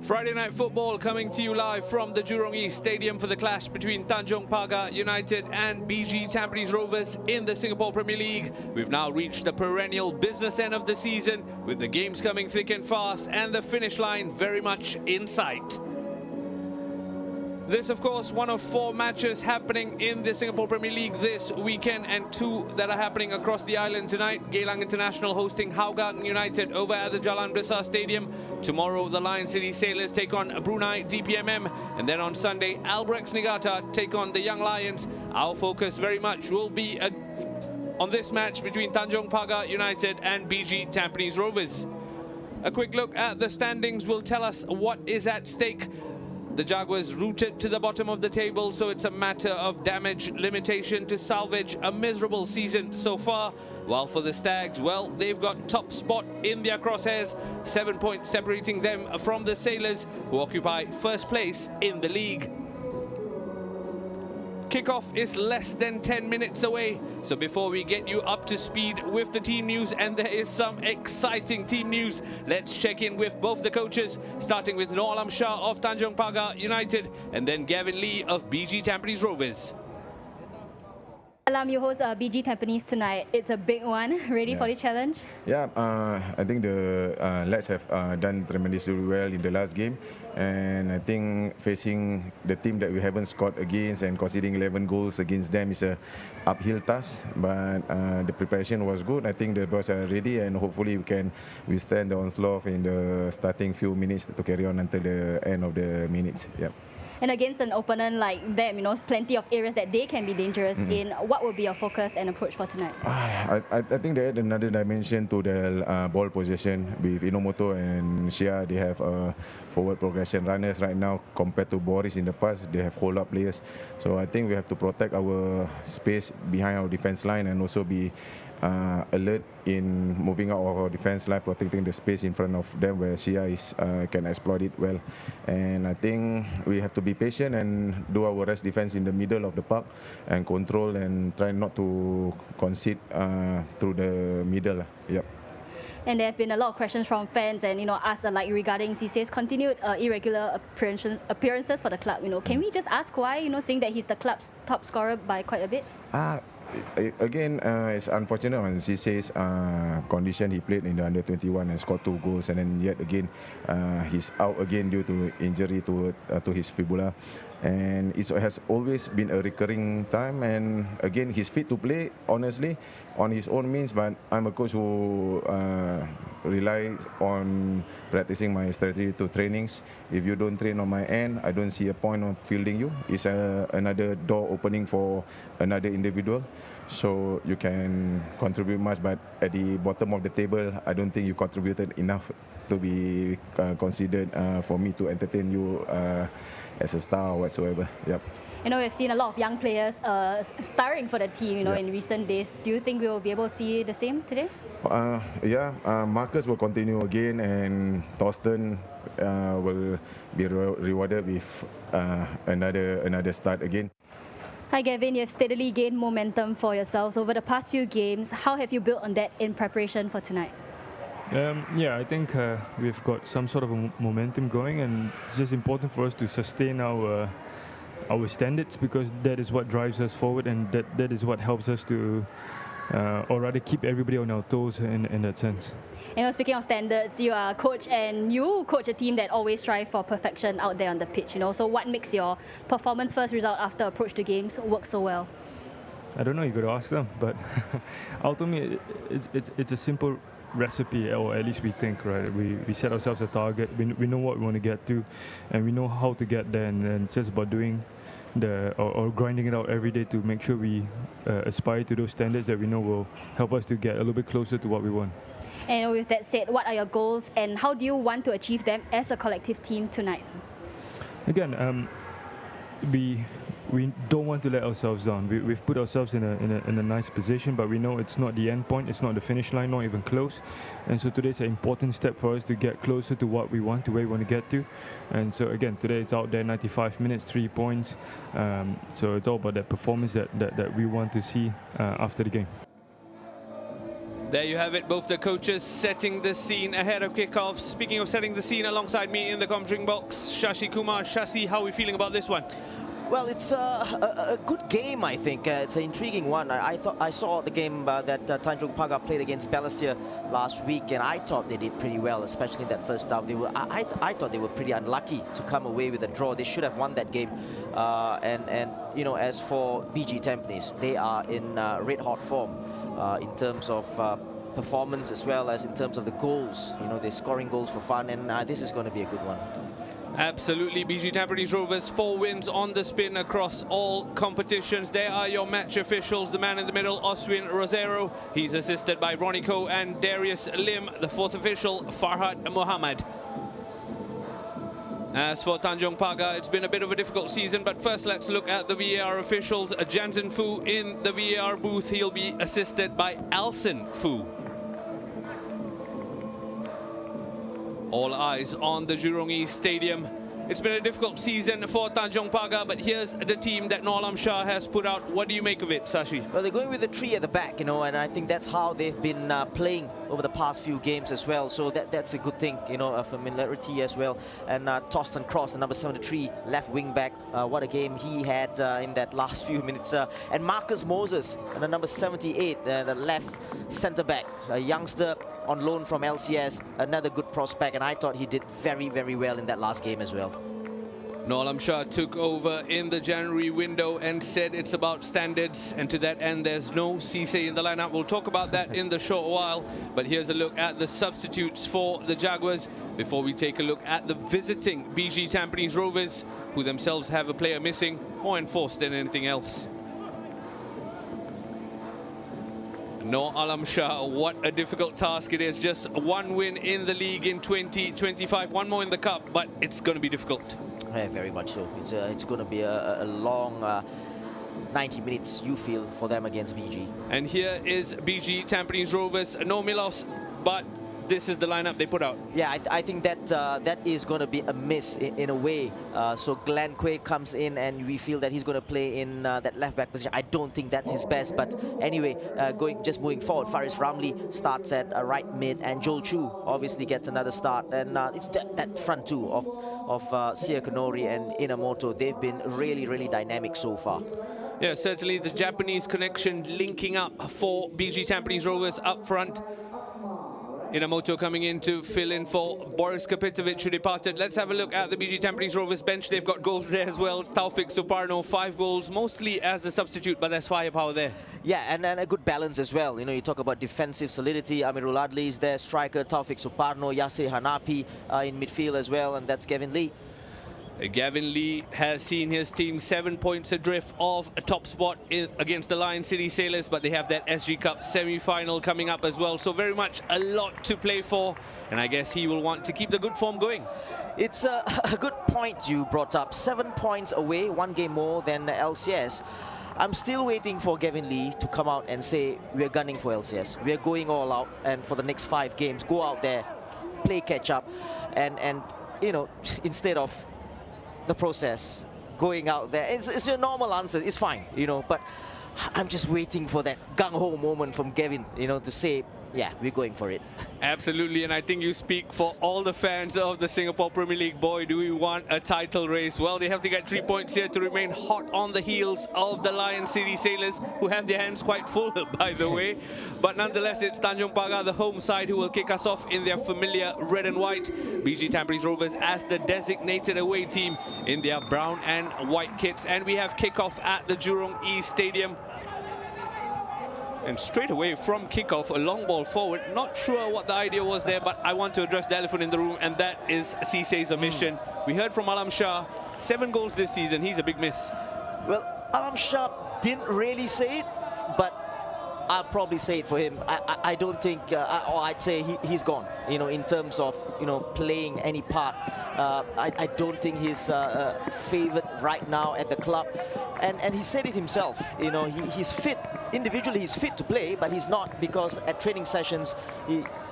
Friday night football coming to you live from the Jurong East Stadium for the clash between Tanjong Pagar United and BG Tampines Rovers in the Singapore Premier League. We've now reached the perennial business end of the season, with the games coming thick and fast and the finish line very much in sight. This, of course, one of 4 matches happening in the Singapore Premier League this weekend, and 2 that are happening across the island tonight. Geylang International hosting Hougang United over at the Jalan Besar Stadium. Tomorrow, the Lion City Sailors take on Brunei DPMM. And then on Sunday, Albrechts Niigata take on the Young Lions. Our focus very much will be on this match between Tanjong Pagar United and BG Tampines Rovers. A quick look at the standings will tell us what is at stake. The Jaguars rooted to the bottom of the table, so it's a matter of damage limitation to salvage a miserable season so far. While for the Stags, well, they've got top spot in their crosshairs, 7 points separating them from the Sailors, who occupy first place in the league. Kickoff is less than 10 minutes away, so before we get you up to speed with the team news, and there is some exciting team news, let's check in with both the coaches, starting with Noor Alam Shah of Tanjong Pagar United and then Gavin Lee of BG Tampines Rovers. Alam, you host BG Tampines tonight. It's a big one. Ready for the challenge? Yeah, I think the lads have done tremendously well in the last game, and I think facing the team that we haven't scored against and conceding 11 goals against them is a uphill task. But the preparation was good. I think the boys are ready, and hopefully we can withstand the onslaught in the starting few minutes to carry on until the end of the minutes. Yeah. And against an opponent like them, you know, plenty of areas that they can be dangerous in. What will be your focus and approach for tonight? I think they add another dimension to the ball possession. With Inomoto and Shia, they have forward progression runners right now compared to Boris in the past. They have hold-up players. So I think we have to protect our space behind our defense line and also be alert in moving out of our defense line, protecting the space in front of them where Shia can exploit it well. And I think we have to be patient and do our rest defense in the middle of the park and control and try not to concede through the middle. Yep. And there have been a lot of questions from fans and, you know, us alike regarding Cisse's continued irregular appearances for the club. You know, can we just ask why, you know, seeing that he's the club's top scorer by quite a bit? Again, it's unfortunate on Cisse's condition. He played in the under-21 and scored 2 goals, and then yet again he's out again due to injury to his fibula. And it has always been a recurring time, and again he's fit to play honestly on his own means, but I'm a coach who relies on practicing my strategy to trainings. If you don't train on my end, I don't see a point of fielding you. It's another door opening for another individual, so you can contribute much, but at the bottom of the table I don't think you contributed enough to be considered for me to entertain you as a star or whatsoever. Yep. You know, we've seen a lot of young players starring for the team, you know, in recent days. Do you think we will be able to see the same today? Marcus will continue again, and Thorsten will be rewarded with another start again. Hi Gavin, you have steadily gained momentum for yourselves over the past few games. How have you built on that in preparation for tonight? Yeah, I think we've got some sort of a momentum going, and it's just important for us to sustain our standards, because that is what drives us forward, and that is what helps us to or rather keep everybody on our toes in that sense. Speaking of standards, you are a coach and you coach a team that always strive for perfection out there on the pitch. So what makes your performance first result after approach to games work so well? I don't know, you got to ask them, but ultimately it's a simple recipe, or at least we think, right? We set ourselves a target, we know what we want to get to, and we know how to get there, and it's just about doing or grinding it out every day to make sure we aspire to those standards that we know will help us to get a little bit closer to what we want. And with that said, what are your goals and how do you want to achieve them as a collective team tonight? Again, we don't want to let ourselves down. We've put ourselves in a nice position, but we know it's not the end point, it's not the finish line, not even close. And so today's an important step for us to get closer to what we want, to where we want to get to. And so again, today it's out there, 95 minutes, 3 points. So it's all about that performance that we want to see after the game. There you have it, both the coaches setting the scene ahead of kickoff. Speaking of setting the scene, alongside me in the commentary box, Shashi Kumar. Shashi, how are we feeling about this one? Well, it's a good game, I think. It's an intriguing one. I saw the game that Tanjong Pagar played against Balestier last week, and I thought they did pretty well, especially in that first half. I thought they were pretty unlucky to come away with a draw. They should have won that game. And as for BG Tampines, they are in red hot form in terms of performance as well as in terms of the goals. They're scoring goals for fun, and this is going to be a good one. Absolutely. BG Tampines Rovers, 4 wins on the spin across all competitions. There are your match officials. The man in the middle, Oswin Rosero. He's assisted by Ronnie Koh and Darius Lim. The fourth official, Farhad Mohammed. As for Tanjong Pagar, it's been a bit of a difficult season, but first let's look at the VAR officials. Jansen Fu in the VAR booth. He'll be assisted by Alson Fu. All eyes on the Jurong East Stadium. It's been a difficult season for Tanjong Pagar, but here's the team that Noor Alam Shah has put out. What do you make of it, Sashi? Well, they're going with the three at the back, and I think that's how they've been playing over the past few games as well. So that's a good thing, a familiarity as well. And Torsten Cross, the number 73 left wing back, what a game he had in that last few minutes. And Marcus Moses, the number 78, the left centre back, a youngster on loan from LCS, another good prospect, and I thought he did very, very well in that last game as well. Noor Alam Shah took over in the January window and said it's about standards, and to that end there's no Cisse in the lineup. We'll talk about that in the short while, but here's a look at the substitutes for the Jaguars before we take a look at the visiting BG Tampines Rovers, who themselves have a player missing, more enforced than anything else. Noor Alam Shah, what a difficult task it is. Just one win in the league in 2025, one more in the cup, but it's going to be difficult. Yeah, very much so. It's going to be a long 90 minutes, you feel, for them against BG. And here is BG Tampines Rovers. No Milos, but this is the lineup they put out. Yeah, I think that is going to be a miss in a way. So Glenn Quay comes in and we feel that he's going to play in that left back position. I don't think that's his best, but anyway, moving forward, Faris Ramli starts at right mid, and Joel Chu obviously gets another start. And it's that front two of Sia Kanori and Inamoto. They've been really, really dynamic so far. Yeah, certainly the Japanese connection linking up for BG Tampines Rovers up front. Inamoto coming in to fill in for Boris Kapitovic, who departed. Let's have a look at the BG Tampines Rovers bench. They've got goals there as well. Taufik Suparno, 5 goals, mostly as a substitute, but there's firepower there. Yeah, and a good balance as well. You talk about defensive solidity. Amirul Adli is there, striker Taufik Suparno, Yasir Hanapi in midfield as well, and that's Gavin Lee. Gavin Lee has seen his team 7 points adrift of a top spot against the Lion City Sailors, but they have that SG Cup semi-final coming up as well. So very much a lot to play for, and I guess he will want to keep the good form going. It's a good point you brought up. 7 points away, 1 game more than LCS. I'm still waiting for Gavin Lee to come out and say, we're gunning for LCS. We're going all out, and for the next 5 games, go out there, play catch up, and instead of the process, going out there. It's a normal answer, it's fine, but I'm just waiting for that gung-ho moment from Gavin, to say, yeah, we're going for it. Absolutely, and I think you speak for all the fans of the Singapore Premier League. Boy, do we want a title race. Well, they have to get 3 points here to remain hot on the heels of the Lion City Sailors, who have their hands quite full, by the way. But nonetheless, it's Tanjong Pagar, the home side, who will kick us off in their familiar red and white. BG Tampines Rovers as the designated away team in their brown and white kits. And we have kickoff at the Jurong East Stadium. And straight away from kickoff, a long ball forward. Not sure what the idea was there, but I want to address the elephant in the room, and that is Cisse's omission. We heard from Alam Shah, 7 goals this season. He's a big miss. Well, Alam Shah didn't really say it, but I'll probably say it for him. I don't think, or I'd say he's gone, you know, in terms of, you know, playing any part. I don't think he's favoured right now at the club. And he said it himself, you know, he's fit. Individually, he's fit to play, but he's not, because at training sessions,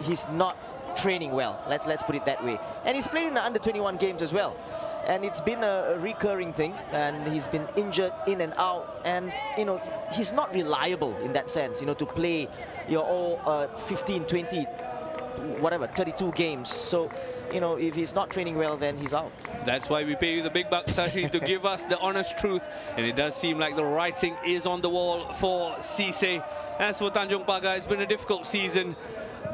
he's not training well. Let's put it that way. And he's played in the under-21 games as well. And it's been a recurring thing, and he's been injured in and out, and you know, he's not reliable in that sense, you know, to play your all 15, 20, whatever, 32 games. So, you know, if he's not training well, then he's out. That's why we pay you the big bucks, Sashi, to give us the honest truth. And it does seem like the writing is on the wall for Cisse. As for Tanjong Pagar, it's been a difficult season.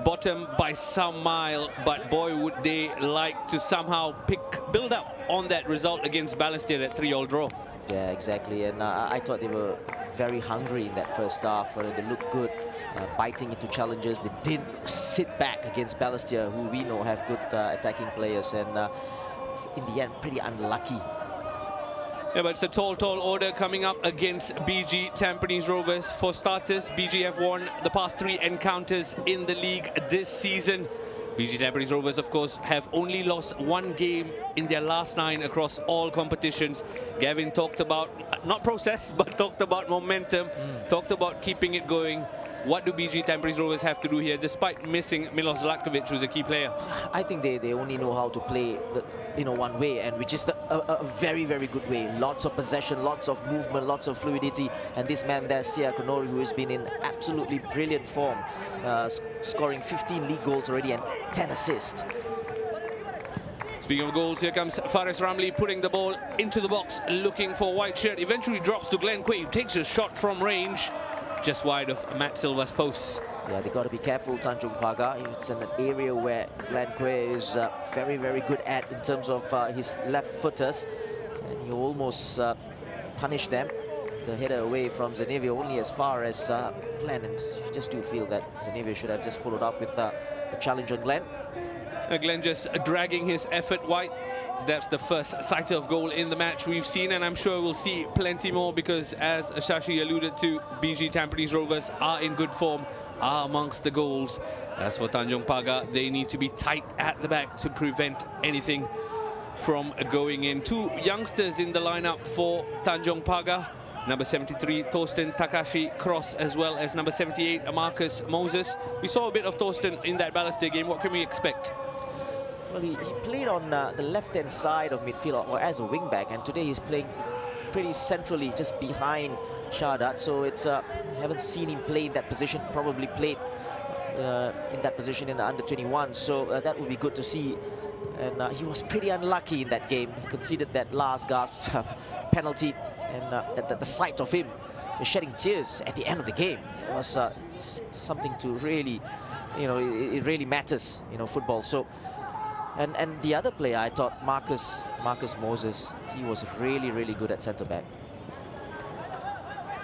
Bottom by some mile, but boy, would they like to somehow build up on that result against Balestier, that 3-all draw. Yeah, exactly. And I thought they were very hungry in that first half. They looked good, biting into challenges. They didn't sit back against Balestier, who we know have good attacking players, and in the end, pretty unlucky. Yeah, but it's a tall order coming up against BG Tampines Rovers. For starters, BG have won the past 3 encounters in the league this season. BG Tampines Rovers, of course, have only lost 1 game in their last 9 across all competitions. Gavin talked about, not process, but talked about momentum, talked about keeping it going. What do BG Tampines Rovers have to do here, despite missing Milos Zlatkovic, who's a key player? I think they only know how to play one way, and which is a very, very good way. Lots of possession, lots of movement, lots of fluidity. And this man there, Sia Konori, who has been in absolutely brilliant form, scoring 15 league goals already and 10 assists. Speaking of goals, here comes Faris Ramli putting the ball into the box, looking for a white shirt. Eventually drops to Glenn Quay, who takes a shot from range, just wide of Matt Silva's posts. Yeah, they got to be careful, Tanjong Pagar. It's an area where Glenn Quay is very, very good at in terms of his left footers, and he almost punished them. The header away from Zenevia only as far as Glenn, and you just do feel that Zenevia should have just followed up with a challenge on Glenn. Glenn just dragging his effort wide. That's the first sight of goal in the match we've seen, and I'm sure we'll see plenty more, because as Shashi alluded to, BG Tampines Rovers are in good form, are amongst the goals. As for Tanjong Pagar, they need to be tight at the back to prevent anything from going in. 2 youngsters in the lineup for Tanjong Pagar. Number 73, Torsten Takashi Cross, as well as number 78, Marcus Moses. We saw a bit of Torsten in that Balestier game. What can we expect? Well, he played on the left-hand side of midfield, or as a wing-back, and today he's playing pretty centrally, just behind Shahadat. So it's haven't seen him play in that position. Probably played in that position in the under-21. So that would be good to see. And he was pretty unlucky in that game. He conceded that last gasp penalty, and the sight of him shedding tears at the end of the game, it was something to really, you know, it really matters, you know, football. So. And the other player, I thought, Marcus Moses, he was really, really good at centre-back.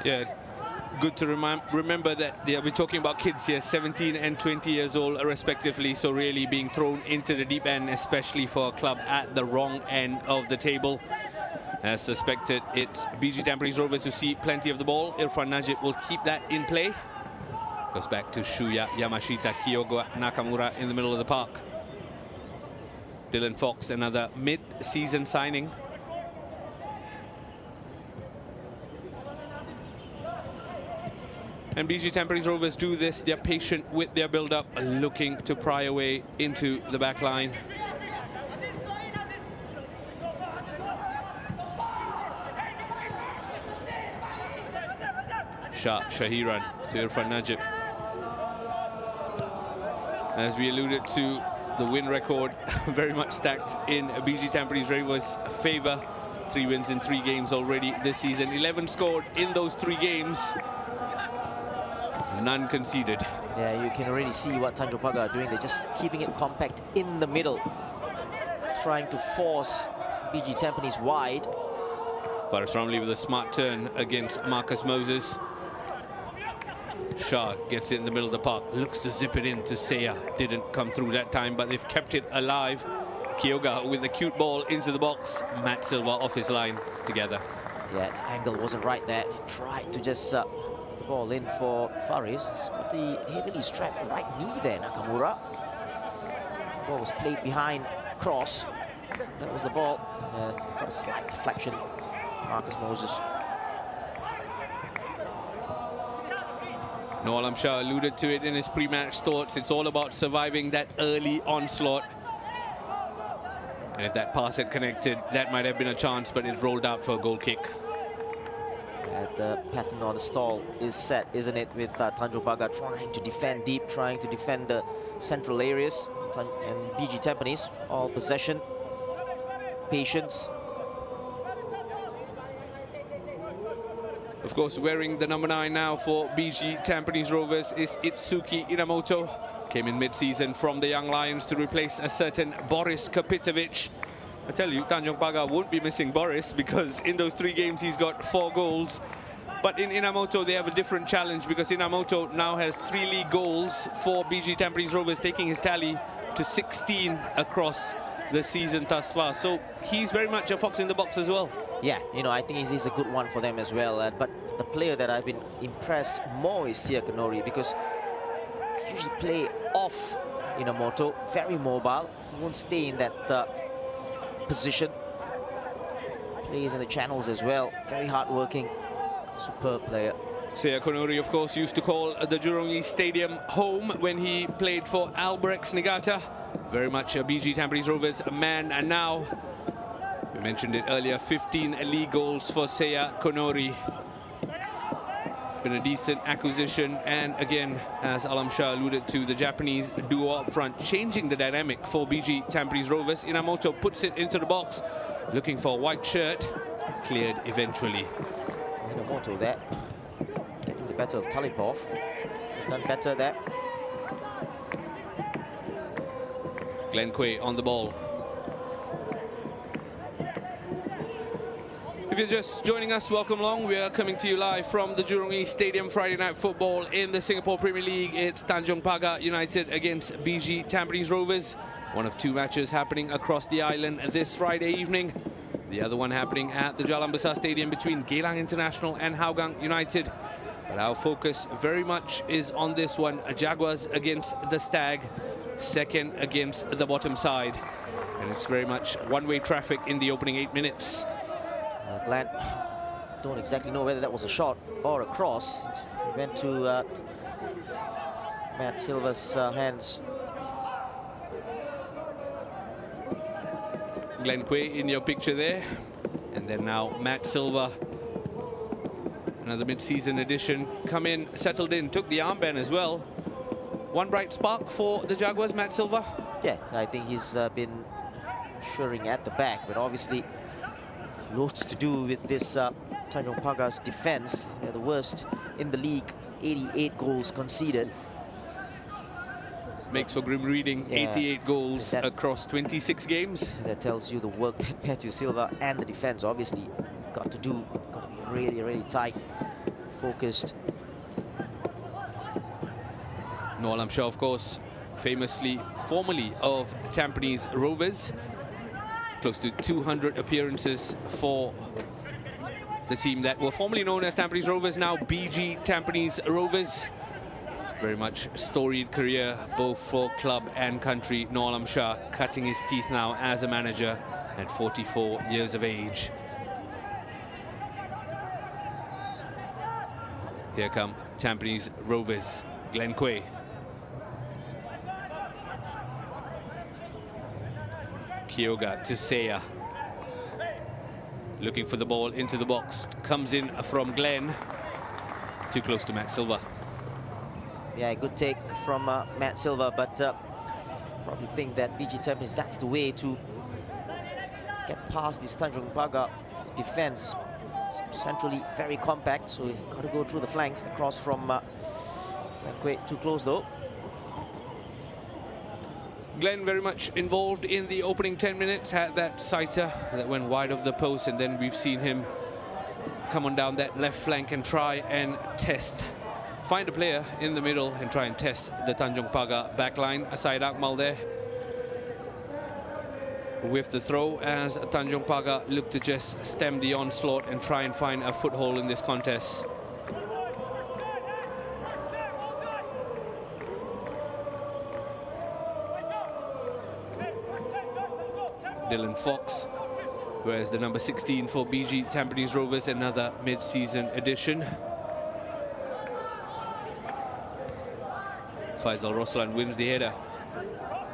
Yeah, good to remember that we're talking about kids here, 17 and 20 years old respectively, so really being thrown into the deep end, especially for a club at the wrong end of the table. As suspected, it's BG Tampines Rovers who see plenty of the ball. Irfan Najib will keep that in play. Goes back to Shuya Yamashita, Kyogo Nakamura in the middle of the park. Dylan Fox, another mid-season signing. And BG Tampines Rovers do this. They're patient with their build-up, looking to pry away into the back line. Shahiran to Irfan Najib. As we alluded to, the win record very much stacked in BG Tampines Rovers' favour. 3 wins in 3 games already this season. 11 scored in those 3 games. None conceded. Yeah, you can already see what Tanjong Pagar are doing. They're just keeping it compact in the middle, trying to force BG Tampines wide. Faris Ramli with a smart turn against Marcus Moses. Shah gets it in the middle of the park, looks to zip it in to Seya. Didn't come through that time, but they've kept it alive. Kyoga with the cute ball into the box. Matt Silva off his line together. Yeah, the angle wasn't right there. He tried to just put the ball in for Faris. He's got the heavily strapped right knee there, Nakamura. The ball was played behind cross. That was the ball. Got a slight deflection. Marcus Moses. Noel Amshar alluded to it in his pre-match thoughts. It's all about surviving that early onslaught. And if that pass had connected, that might have been a chance, but it's rolled out for a goal kick. The pattern on the stall is set, isn't it, with Tanjong Pagar trying to defend deep, trying to defend the central areas. And BG Tampines, all possession, patience. Of course, wearing the number 9 now for BG Tampines Rovers is Itsuki Inamoto. Came in mid-season from the Young Lions to replace a certain Boris Kapitovic. I tell you, Tanjong Pagar won't be missing Boris, because in those 3 games he's got 4 goals. But in Inamoto they have a different challenge, because Inamoto now has 3 league goals for BG Tampines Rovers, taking his tally to 16 across the season thus far. So he's very much a fox in the box as well. Yeah, you know, I think he's a good one for them as well. But the player that I've been impressed more is Sia Kanori, because he usually play off Inamoto, very mobile. He won't stay in that position. Plays in the channels as well, very hard-working, superb player. Sia Konori, of course, used to call the Jurong East Stadium home when he played for Albrechts Niigata. Very much a BG Tampines Rovers man, and now, we mentioned it earlier, 15 league goals for Sia Konori. Been a decent acquisition, and again, as Alam Shah alluded to, the Japanese duo up front changing the dynamic for BG Tampines Rovers. Inamoto puts it into the box, looking for a white shirt, cleared eventually. Inamoto there, getting the better of Talipov. Should have done better there. Glenn Quay on the ball. If you're just joining us, welcome along. We are coming to you live from the Jurong East Stadium. Friday night football in the Singapore Premier League. It's Tanjong Pagar United against BG Tampines Rovers. One of 2 matches happening across the island this Friday evening. The other one happening at the Jalan Besar Stadium between Geylang International and Hougang United. But our focus very much is on this one. Jaguars against the Stag, second against the bottom side. And it's very much one-way traffic in the opening 8 minutes. Glenn, don't exactly know whether that was a shot or a cross. It went to Matt Silva's hands. Glenn Quay in your picture there. And then now Matt Silva, another mid-season addition, come in, settled in, took the armband as well. One bright spark for the Jaguars, Matt Silva. Yeah, I think he's been assuring at the back, but obviously loads to do with this Tanjong Pagar's defense. They're the worst in the league, 88 goals conceded. Makes for grim reading, yeah. 88 goals across 26 games. That tells you the work that Matthew Silva and the defense obviously got to do. Got to be really, really tight, focused. Noel Amshar, of course, formerly of Tampines Rovers. Close to 200 appearances for the team that were formerly known as Tampines Rovers, now BG Tampines Rovers. Very much storied career, both for club and country. Noel Amshar cutting his teeth now as a manager at 44 years of age. Here come Tampines Rovers, Glenn Quay. Kyoga to Seya. Looking for the ball into the box. Comes in from Glenn. Too close to Matt Silva. Yeah, good take from Matt Silva, but probably think that BG Tampines, that's the way to get past this Tanjong Pagar defense. Centrally very compact, so you got to go through the flanks. The cross from too close though. Glenn very much involved in the opening 10 minutes, had that sighter that went wide of the post, and then we've seen him come on down that left flank and try and find a player in the middle and try and test the Tanjong Pagar backline. Aside Akmal there with the throw, as Tanjong Pagar look to just stem the onslaught and try and find a foothold in this contest. Dylan Fox, whereas the number 16 for BG Tampines Rovers, another mid-season addition. Faisal Roslan wins the header.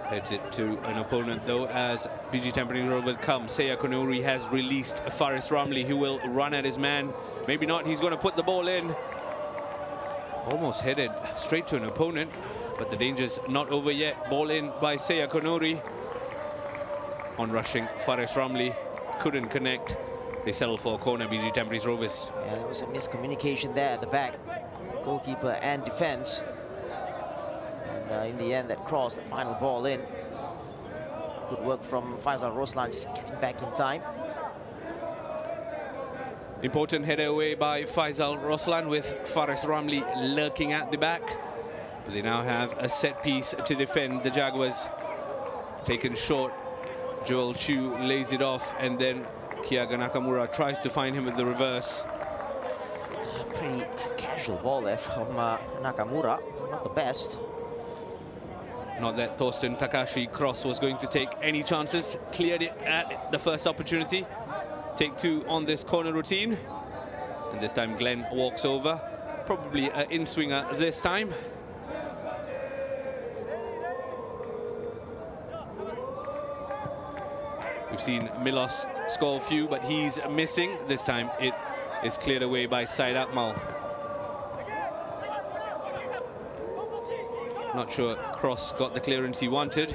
Heads it to an opponent though, as BG Tampines Rovers come. Seya Konuri has released Faris Ramli, who will run at his man. Maybe not, he's going to put the ball in. Almost headed straight to an opponent, but the danger's not over yet. Ball in by Seya Konuri. On rushing Faris Ramli, couldn't connect. They settle for a corner, BG Tampines Rovers. Yeah, there was a miscommunication there at the back, goalkeeper and defense. And in the end, that cross, the final ball in. Good work from Faisal Roslan, just getting back in time. Important header away by Faisal Roslan, with Faris Ramli lurking at the back. But they now have a set piece to defend. The Jaguars taken short. Joel Chu lays it off, and then Kiaga Nakamura tries to find him with the reverse. Pretty casual ball there from Nakamura, not the best. Not that Thorsten Takashi cross was going to take any chances. Cleared it at the first opportunity. Take two on this corner routine. And this time Glenn walks over. Probably an in-swinger this time. We've seen Milos score a few, but he's missing. This time it is cleared away by Said Akmal. Not sure Cross got the clearance he wanted.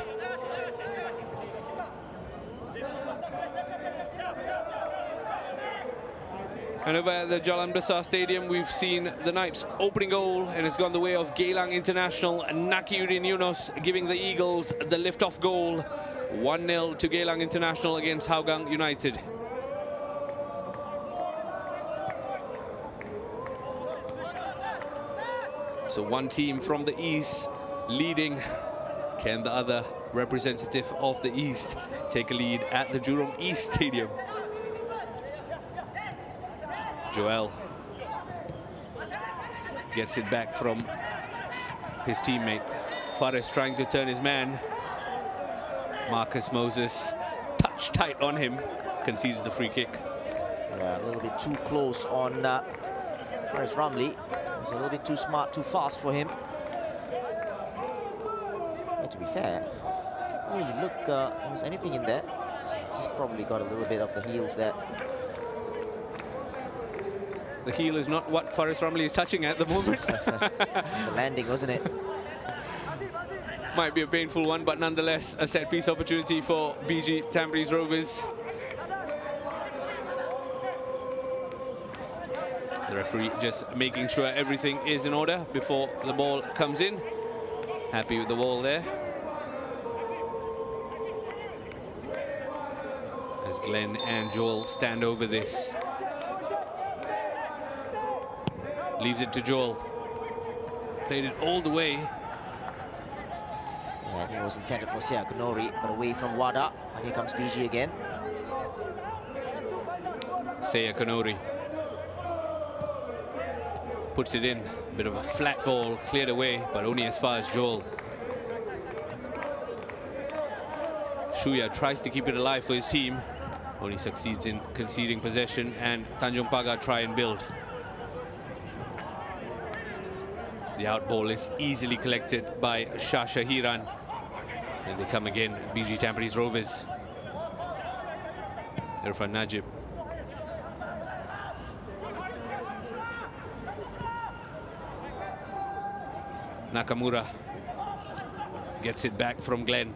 And over at the Jalan Besar Stadium, we've seen the Knights' opening goal, and it's gone the way of Geylang International. Nakiuddin Yunus giving the Eagles the lift-off goal. 1-0 to Geylang International against Hougang United. So one team from the east leading. Can the other representative of the east take a lead at the Jurong East Stadium? Joel gets it back from his teammate. Faris trying to turn his man. Marcus Moses touch tight on him, concedes the free kick. Yeah, a little bit too close on Faris Ramli. It's a little bit too smart, too fast for him. And to be fair, didn't really look there was anything in there. Just probably got a little bit of the heels there. The heel is not what Faris Ramli is touching at the moment. The landing, wasn't it? Might be a painful one, but nonetheless a set-piece opportunity for BG Tampines Rovers. The referee just making sure everything is in order before the ball comes in. Happy with the ball there. As Glenn and Joel stand over this. Leaves it to Joel. Played it all the way. Yeah, I think it was intended for Seya Konuri, but away from Wada. And here comes BG again. Seya Konuri puts it in. Bit of a flat ball, cleared away, but only as far as Joel. Shuya tries to keep it alive for his team. Only succeeds in conceding possession, and Tanjong Pagar try and build. The out ball is easily collected by Shah Shahiran. And they come again, BG Tampines Rovers. Irfan Najib. Nakamura gets it back from Glenn.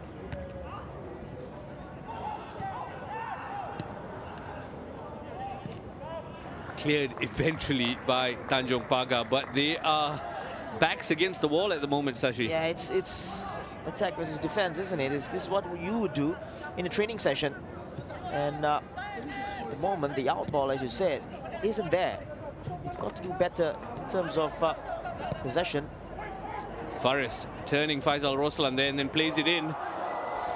cleared eventually by Tanjong Pagar, but they are backs against the wall at the moment, Sashi. Yeah, it's attack versus defense, isn't it? This is what you would do in a training session. And at the moment, the out ball, as you said, isn't there. You've got to do better in terms of possession. Faris turning Faisal Roslan there and then plays it in.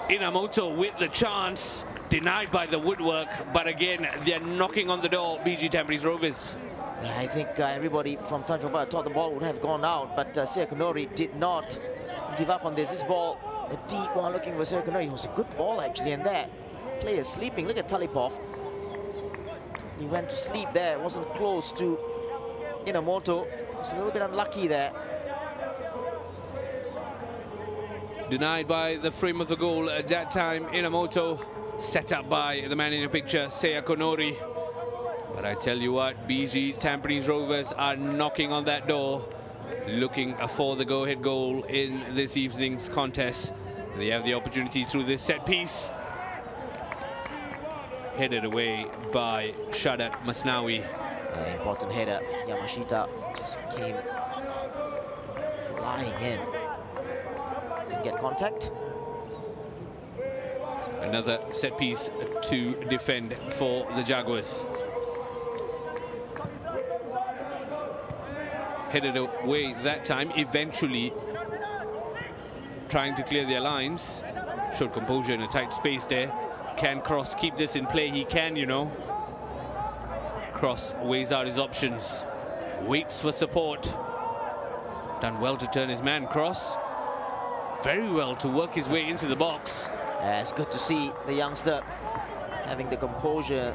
Inamoto with the chance, denied by the woodwork, but again, they're knocking on the door, BG Tampines Rovers. Yeah, I think everybody from Tanjong Pagar thought the ball would have gone out, but Seakonori did not give up on this. This ball, a deep one looking for Seakonori. It was a good ball actually, and that player sleeping. Look at Talipov. He went to sleep there, wasn't close to Inamoto. It's a little bit unlucky there. Denied by the frame of the goal at that time. Inamoto set up by the man in the picture, Seakonori. But I tell you what, BG Tampines Rovers are knocking on that door, looking for the go-ahead goal in this evening's contest. They have the opportunity through this set piece. Headed away by Shadat Masnawi. Important header. Yamashita just came flying in. Didn't get contact. Another set piece to defend for the Jaguars. Headed away that time, eventually trying to clear their lines. Showed composure in a tight space there. Can Cross keep this in play? He can, you know. Cross weighs out his options. Waits for support. Done well to turn his man, Cross. Very well to work his way into the box. It's good to see the youngster having the composure.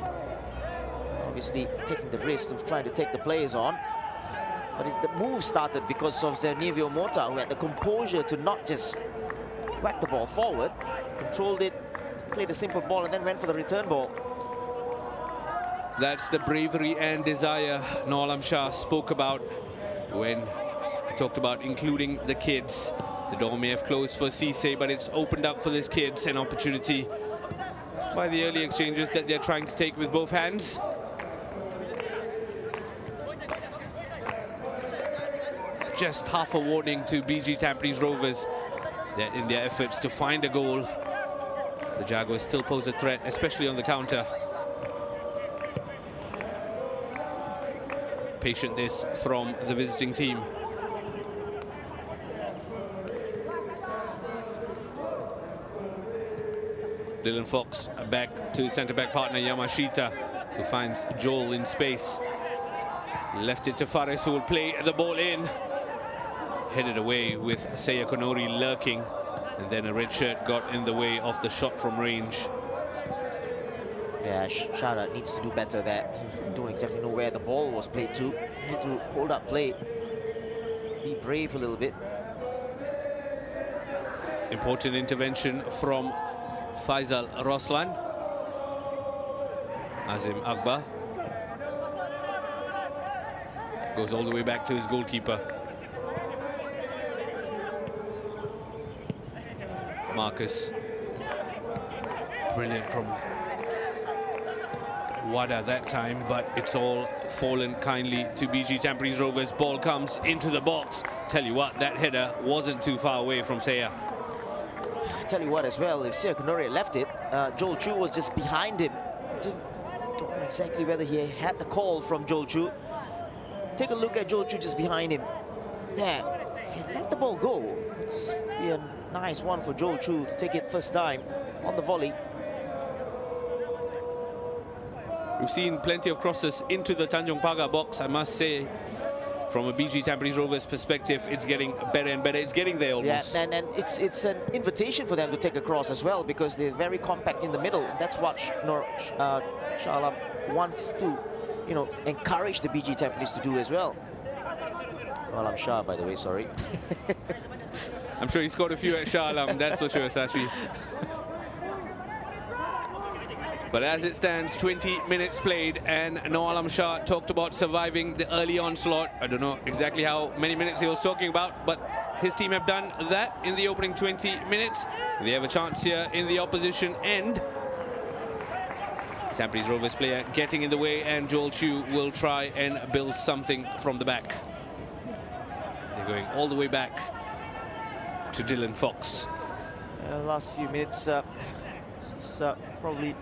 Obviously taking the risk of trying to take the players on. But the move started because of Zernivio Mota, who had the composure to not just whack the ball forward, controlled it, played a simple ball, and then went for the return ball. That's the bravery and desire Noor Alam Shah spoke about when he talked about including the kids. The door may have closed for Cisse, but it's opened up for these kids an opportunity by the early exchanges that they're trying to take with both hands. Just half a warning to BG Tampines Rovers that in their efforts to find a goal, the Jaguars still pose a threat, especially on the counter. Patient this from the visiting team. Dylan Fox back to centre-back partner Yamashita, who finds Joel in space. Left it to Fares, who will play the ball in. Headed away with Seakonori lurking, and then a red shirt got in the way of the shot from range. Yeah, Shara needs to do better there. Don't exactly know where the ball was played to. Need to hold up play. Be brave a little bit. Important intervention from Faisal Roslan. Azim Akbar goes all the way back to his goalkeeper. Marcus. Brilliant from Wada that time, but it's all fallen kindly to BG Tampines Rovers. Ball comes into the box. Tell you what, that header wasn't too far away from Seya. Tell you what as well, if Seakonori left it, Joel Chu was just behind him. Don't know exactly whether he had the call from Joel Chu. Take a look at Joel Chu just behind him. There, if he let the ball go, it's be a nice one for Joel Chu to take it first time on the volley. We've seen plenty of crosses into the Tanjong Pagar box, I must say. From a BG Tampines Rovers perspective, it's getting better and better. It's getting there almost. Yeah, and it's an invitation for them to take a cross as well, because they're very compact in the middle. That's what Shah Alam wants to, you know, encourage the BG Tampines to do as well. Alam Shah, by the way, sorry. I'm sure he scored a few at Shah Alam, that's for sure, Sashi. But as it stands, 20 minutes played, and Noor Alam Shah talked about surviving the early onslaught. I don't know exactly how many minutes he was talking about, but his team have done that in the opening 20 minutes. They have a chance here in the opposition end. Tampines Rovers player getting in the way, and Joel Chu will try and build something from the back. They're going all the way back to Dylan Fox. Last few minutes, probably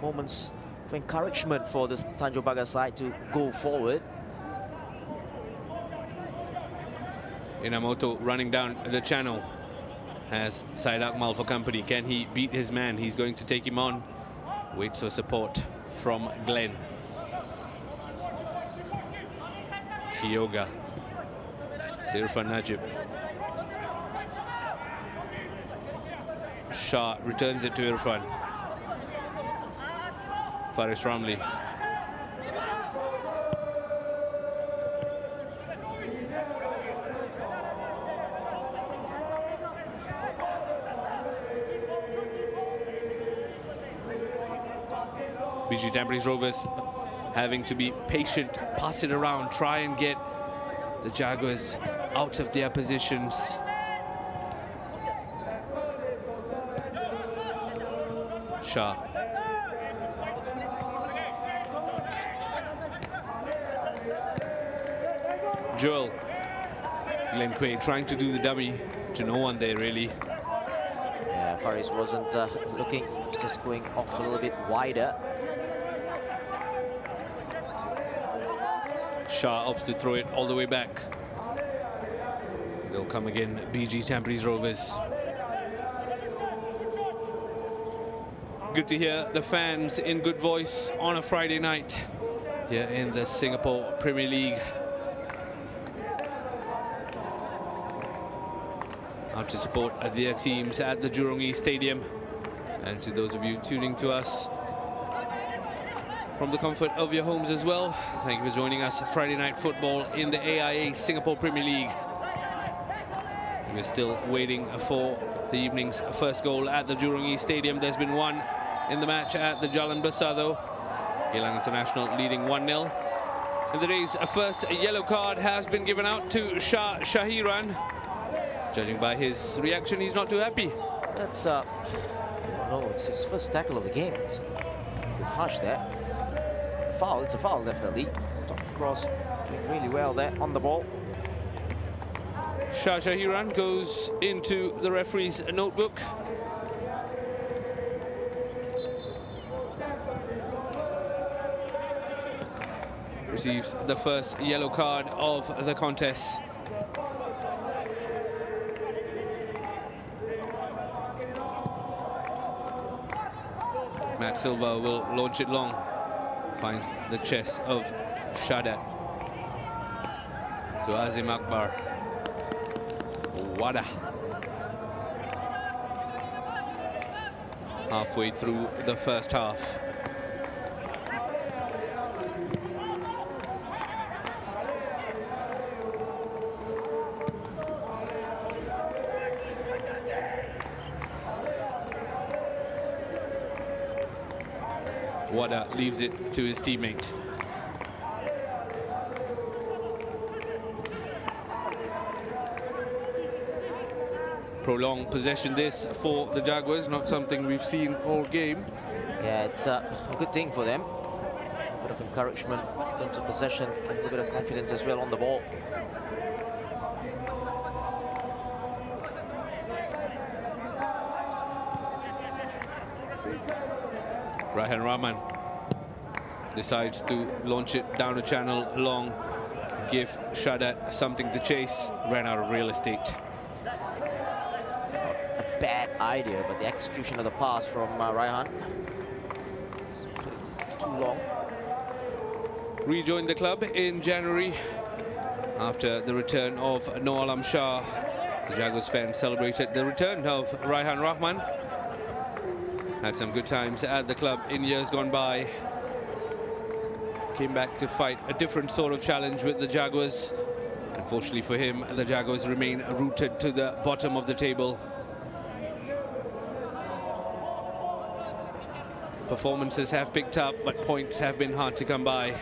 moments of encouragement for this Tanjong Pagar side to go forward. Inamoto running down the channel has Syed Akmal for company. Can he beat his man? He's going to take him on. Waits for support from Glenn. Kyoga. Irfan Najib. Shah returns it to Irfan. Faris Ramli. BG Tampines Rovers having to be patient, pass it around, try and get the Jaguars out of their positions. Shah. Joel. Glenn Quaid trying to do the dummy to no one there, really. Yeah, Faris wasn't looking, just going off a little bit wider. Shah opts to throw it all the way back. They'll come again, BG Tampines Rovers. Good to hear the fans in good voice on a Friday night here in the Singapore Premier League. Out to support their teams at the Jurong East Stadium. And to those of you tuning to us from the comfort of your homes as well, thank you for joining us. Friday night football in the AIA Singapore Premier League. We're still waiting for the evening's first goal at the Jurong East Stadium. There's been one in the match at the Jalan Besar though. Geylang International leading 1-0. In the day's first yellow card has been given out to Shah Shahiran. Judging by his reaction, he's not too happy. That's oh no, it's his first tackle of the game. It's a bit harsh there. Foul, it's a foul definitely. Top cross, doing really well there on the ball. Shah Shahiran goes into the referee's notebook. Receives the first yellow card of the contest. Matt Silva will launch it long. Finds the chest of Shadat. To Azim Akbar. Wada. Halfway through the first half. Wada leaves it to his teammate. Prolonged possession this for the Jaguars, not something we've seen all game. Yeah, it's a good thing for them. A bit of encouragement in terms of possession and a bit of confidence as well on the ball. Raihan Rahman decides to launch it down the channel long, give Shadat something to chase, ran out of real estate. A bad idea, but the execution of the pass from Raihan, too long. Rejoined the club in January after the return of Noor Alam Shah. The Jaguars fans celebrated the return of Raihan Rahman. Had some good times at the club in years gone by. Came back to fight a different sort of challenge with the Jaguars. Unfortunately for him, the Jaguars remain rooted to the bottom of the table. Performances have picked up, but points have been hard to come by.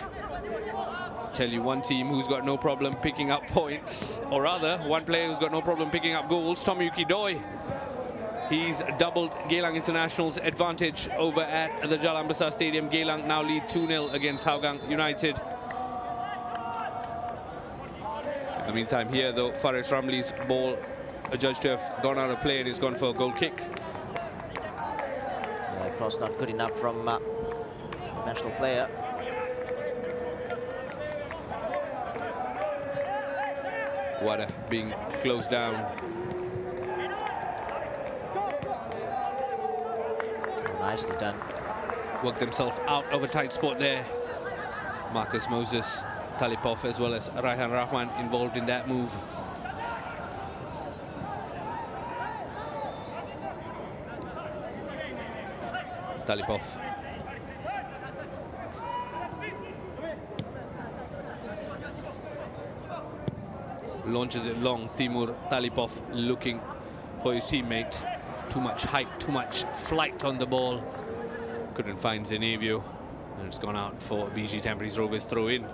Tell you one team who's got no problem picking up points, or rather, one player who's got no problem picking up goals, Tomyuki Doi. He's doubled Geylang International's advantage over at the Jalan Besar Stadium. Geylang now lead 2-0 against Hougang United. In the meantime here, though, Faris Ramli's ball adjudged to have gone out of play and he's gone for a goal kick. Yeah, cross not good enough from national player. Wada being closed down. Nicely done. Worked himself out of a tight spot there. Marcus Moses, Talipov as well as Raihan Rahman involved in that move. Talipov. Launches it long. Timur Talipov looking for his teammate. Too much height, too much flight on the ball. Couldn't find Zenevio. And it's gone out for BG Tampines Rovers throw in.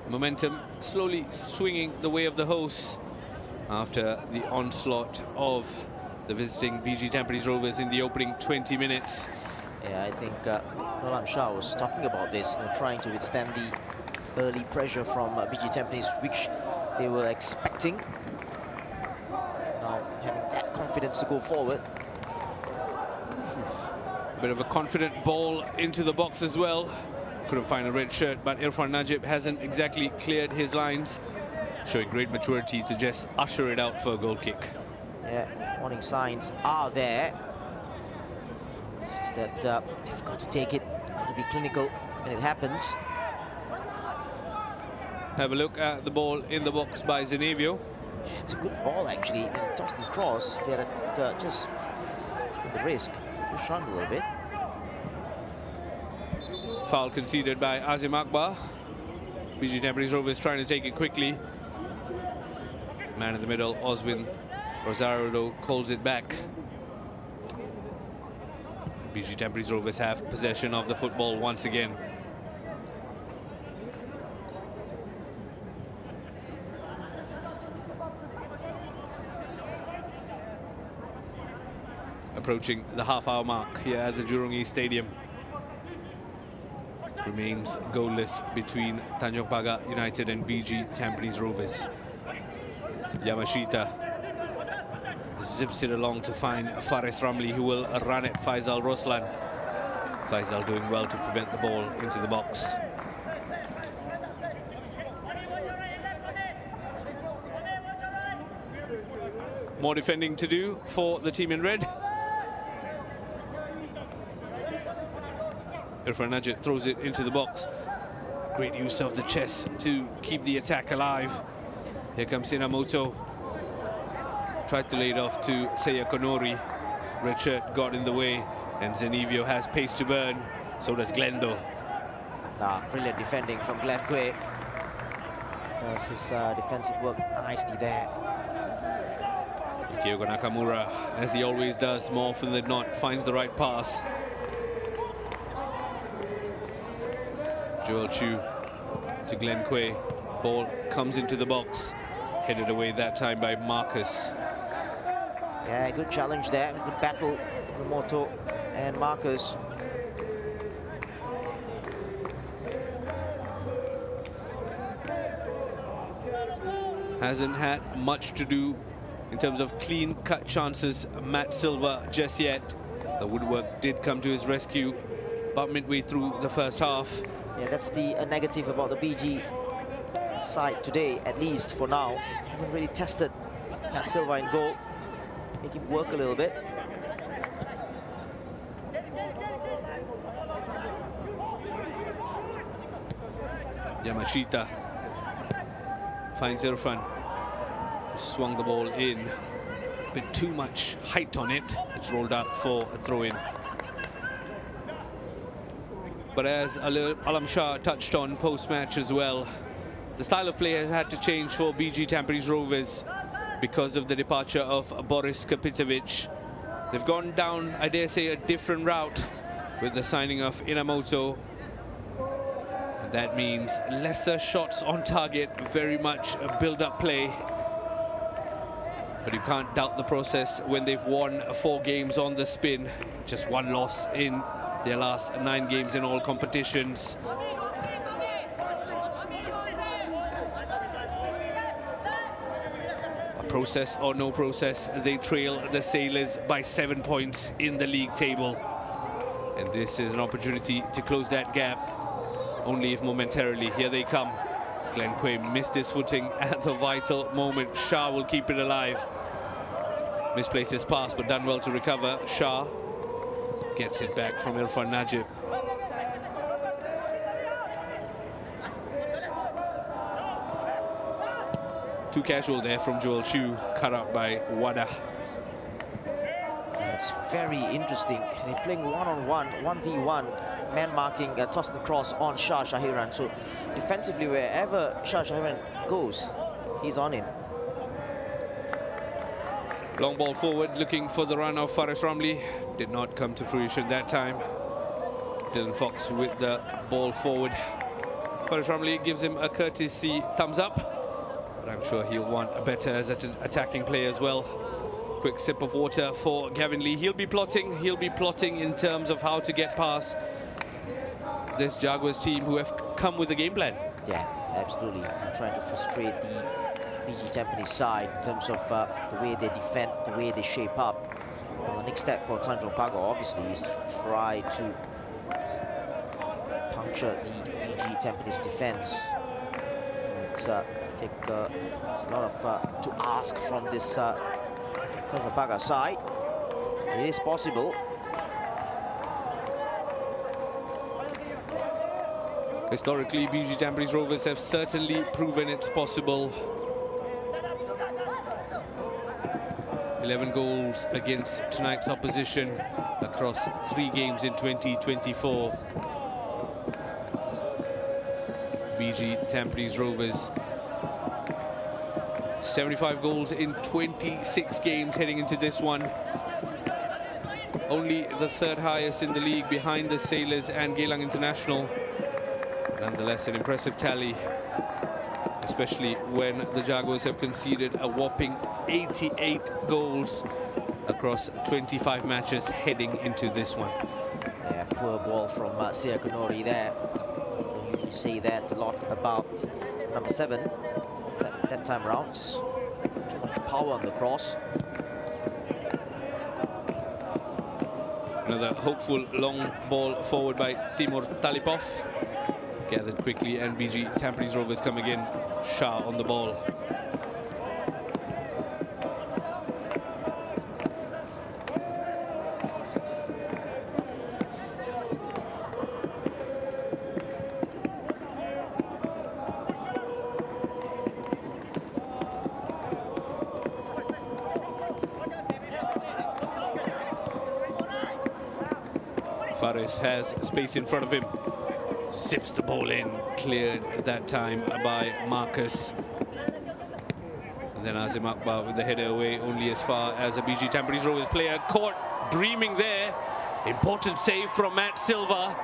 Momentum slowly swinging the way of the hosts after the onslaught of the visiting BG Tampines Rovers in the opening 20 minutes. Yeah, I think Nolam Shah was talking about this, trying to withstand the early pressure from BG Tampines, which they were expecting. Now having that confidence to go forward. A bit of a confident ball into the box as well. Couldn't find a red shirt, but Irfan Najib hasn't exactly cleared his lines, showing great maturity to just usher it out for a goal kick. Yeah, warning signs are there. It's just that they've got to take it, got to be clinical when it happens. Have a look at the ball in the box by Zenevio. Yeah, it's a good ball actually, and tossed and cross. If he had just taken the risk, just run a little bit. Foul conceded by Azim Akbar. BG Tampines Rovers trying to take it quickly. Man in the middle, Oswin Rosario calls it back. BG Tampines Rovers have possession of the football once again. Approaching the half-hour mark here at the Jurong East Stadium. Remains goalless between Tanjong Pagar United and BG Tampines Rovers. Yamashita zips it along to find Faris Ramli, who will run it. Faisal Roslan. Faisal doing well to prevent the ball into the box. More defending to do for the team in red. Irfan Najib throws it into the box. Great use of the chest to keep the attack alive. Here comes Inamoto. Tried to lay it off to Seiya Konori. Red shirt got in the way, and Zenevio has pace to burn. So does Glendo. Brilliant defending from Glenn Quay. Does his defensive work nicely there. Kyogo Nakamura, as he always does, more often than not, finds the right pass. Joel Chu to Glenn Quay. Ball comes into the box. Headed away that time by Marcus. Yeah, good challenge there. Good battle, Moto and Marcus. Hasn't had much to do in terms of clean-cut chances, Matt Silva, just yet. The woodwork did come to his rescue about midway through the first half. Yeah, that's the negative about the BG side today, at least for now. Haven't really tested Matt Silva in goal. Make him work a little bit. Yamashita finds Irfan. Swung the ball in. A bit too much height on it. It's rolled out for a throw-in. But as Alam Shah touched on post-match as well, the style of play has had to change for BG Tampines Rovers because of the departure of Boris Kapitovic. They've gone down, I dare say, a different route with the signing of Inamoto. And that means lesser shots on target, very much a build-up play. But you can't doubt the process when they've won 4 games on the spin. Just 1 loss in their last 9 games in all competitions. Process or no process, they trail the Sailors by 7 points in the league table. And this is an opportunity to close that gap, only if momentarily. Here they come. Glenn Quay missed his footing at the vital moment. Shah will keep it alive. Misplaced his pass, but done well to recover. Shah gets it back from Irfan Najib. Too casual there from Joel Chu, cut out by Wada. It's very interesting. They're playing one-on-one, 1v1, man marking toss and cross on Shah Shahiran. So defensively, wherever Shah Shahiran goes, he's on him. Long ball forward, looking for the run of Faris Ramli. Did not come to fruition that time. Dylan Fox with the ball forward. Faris Ramli gives him a courtesy thumbs up. I'm sure he'll want a better as an attacking player as well. Quick sip of water for Gavin Lee. He'll be plotting in terms of how to get past this Jaguars team who have come with a game plan. Yeah, absolutely. Trying to frustrate the BG Tampines side in terms of the way they defend, the way they shape up. Well, the next step for Tanjong Pagar obviously is to try to puncture the BG Tampines defense. It's it's a lot of to ask from this Tanjong Pagar side. It is possible. Historically, BG Tampines Rovers have certainly proven it's possible. 11 goals against tonight's opposition across 3 games in 2024. BG Tampines Rovers 75 goals in 26 games heading into this one. Only the 3rd highest in the league behind the Sailors and Geylang International. Nonetheless, an impressive tally, especially when the Jaguars have conceded a whopping 88 goals across 25 matches heading into this one. Yeah, poor ball from Sia Kanori there. We usually say that a lot about number 7 that time around. Just too much power on the cross. Another hopeful long ball forward by Timur Talipov. Gathered quickly, and BG Tampines Rovers come again. Shah on the ball. Faris has space in front of him. Sips the ball in, cleared that time by Marcus. And then Azim Akbar with the header away, only as far as a BG Tampines Rovers player caught dreaming there. Important save from Matt Silva.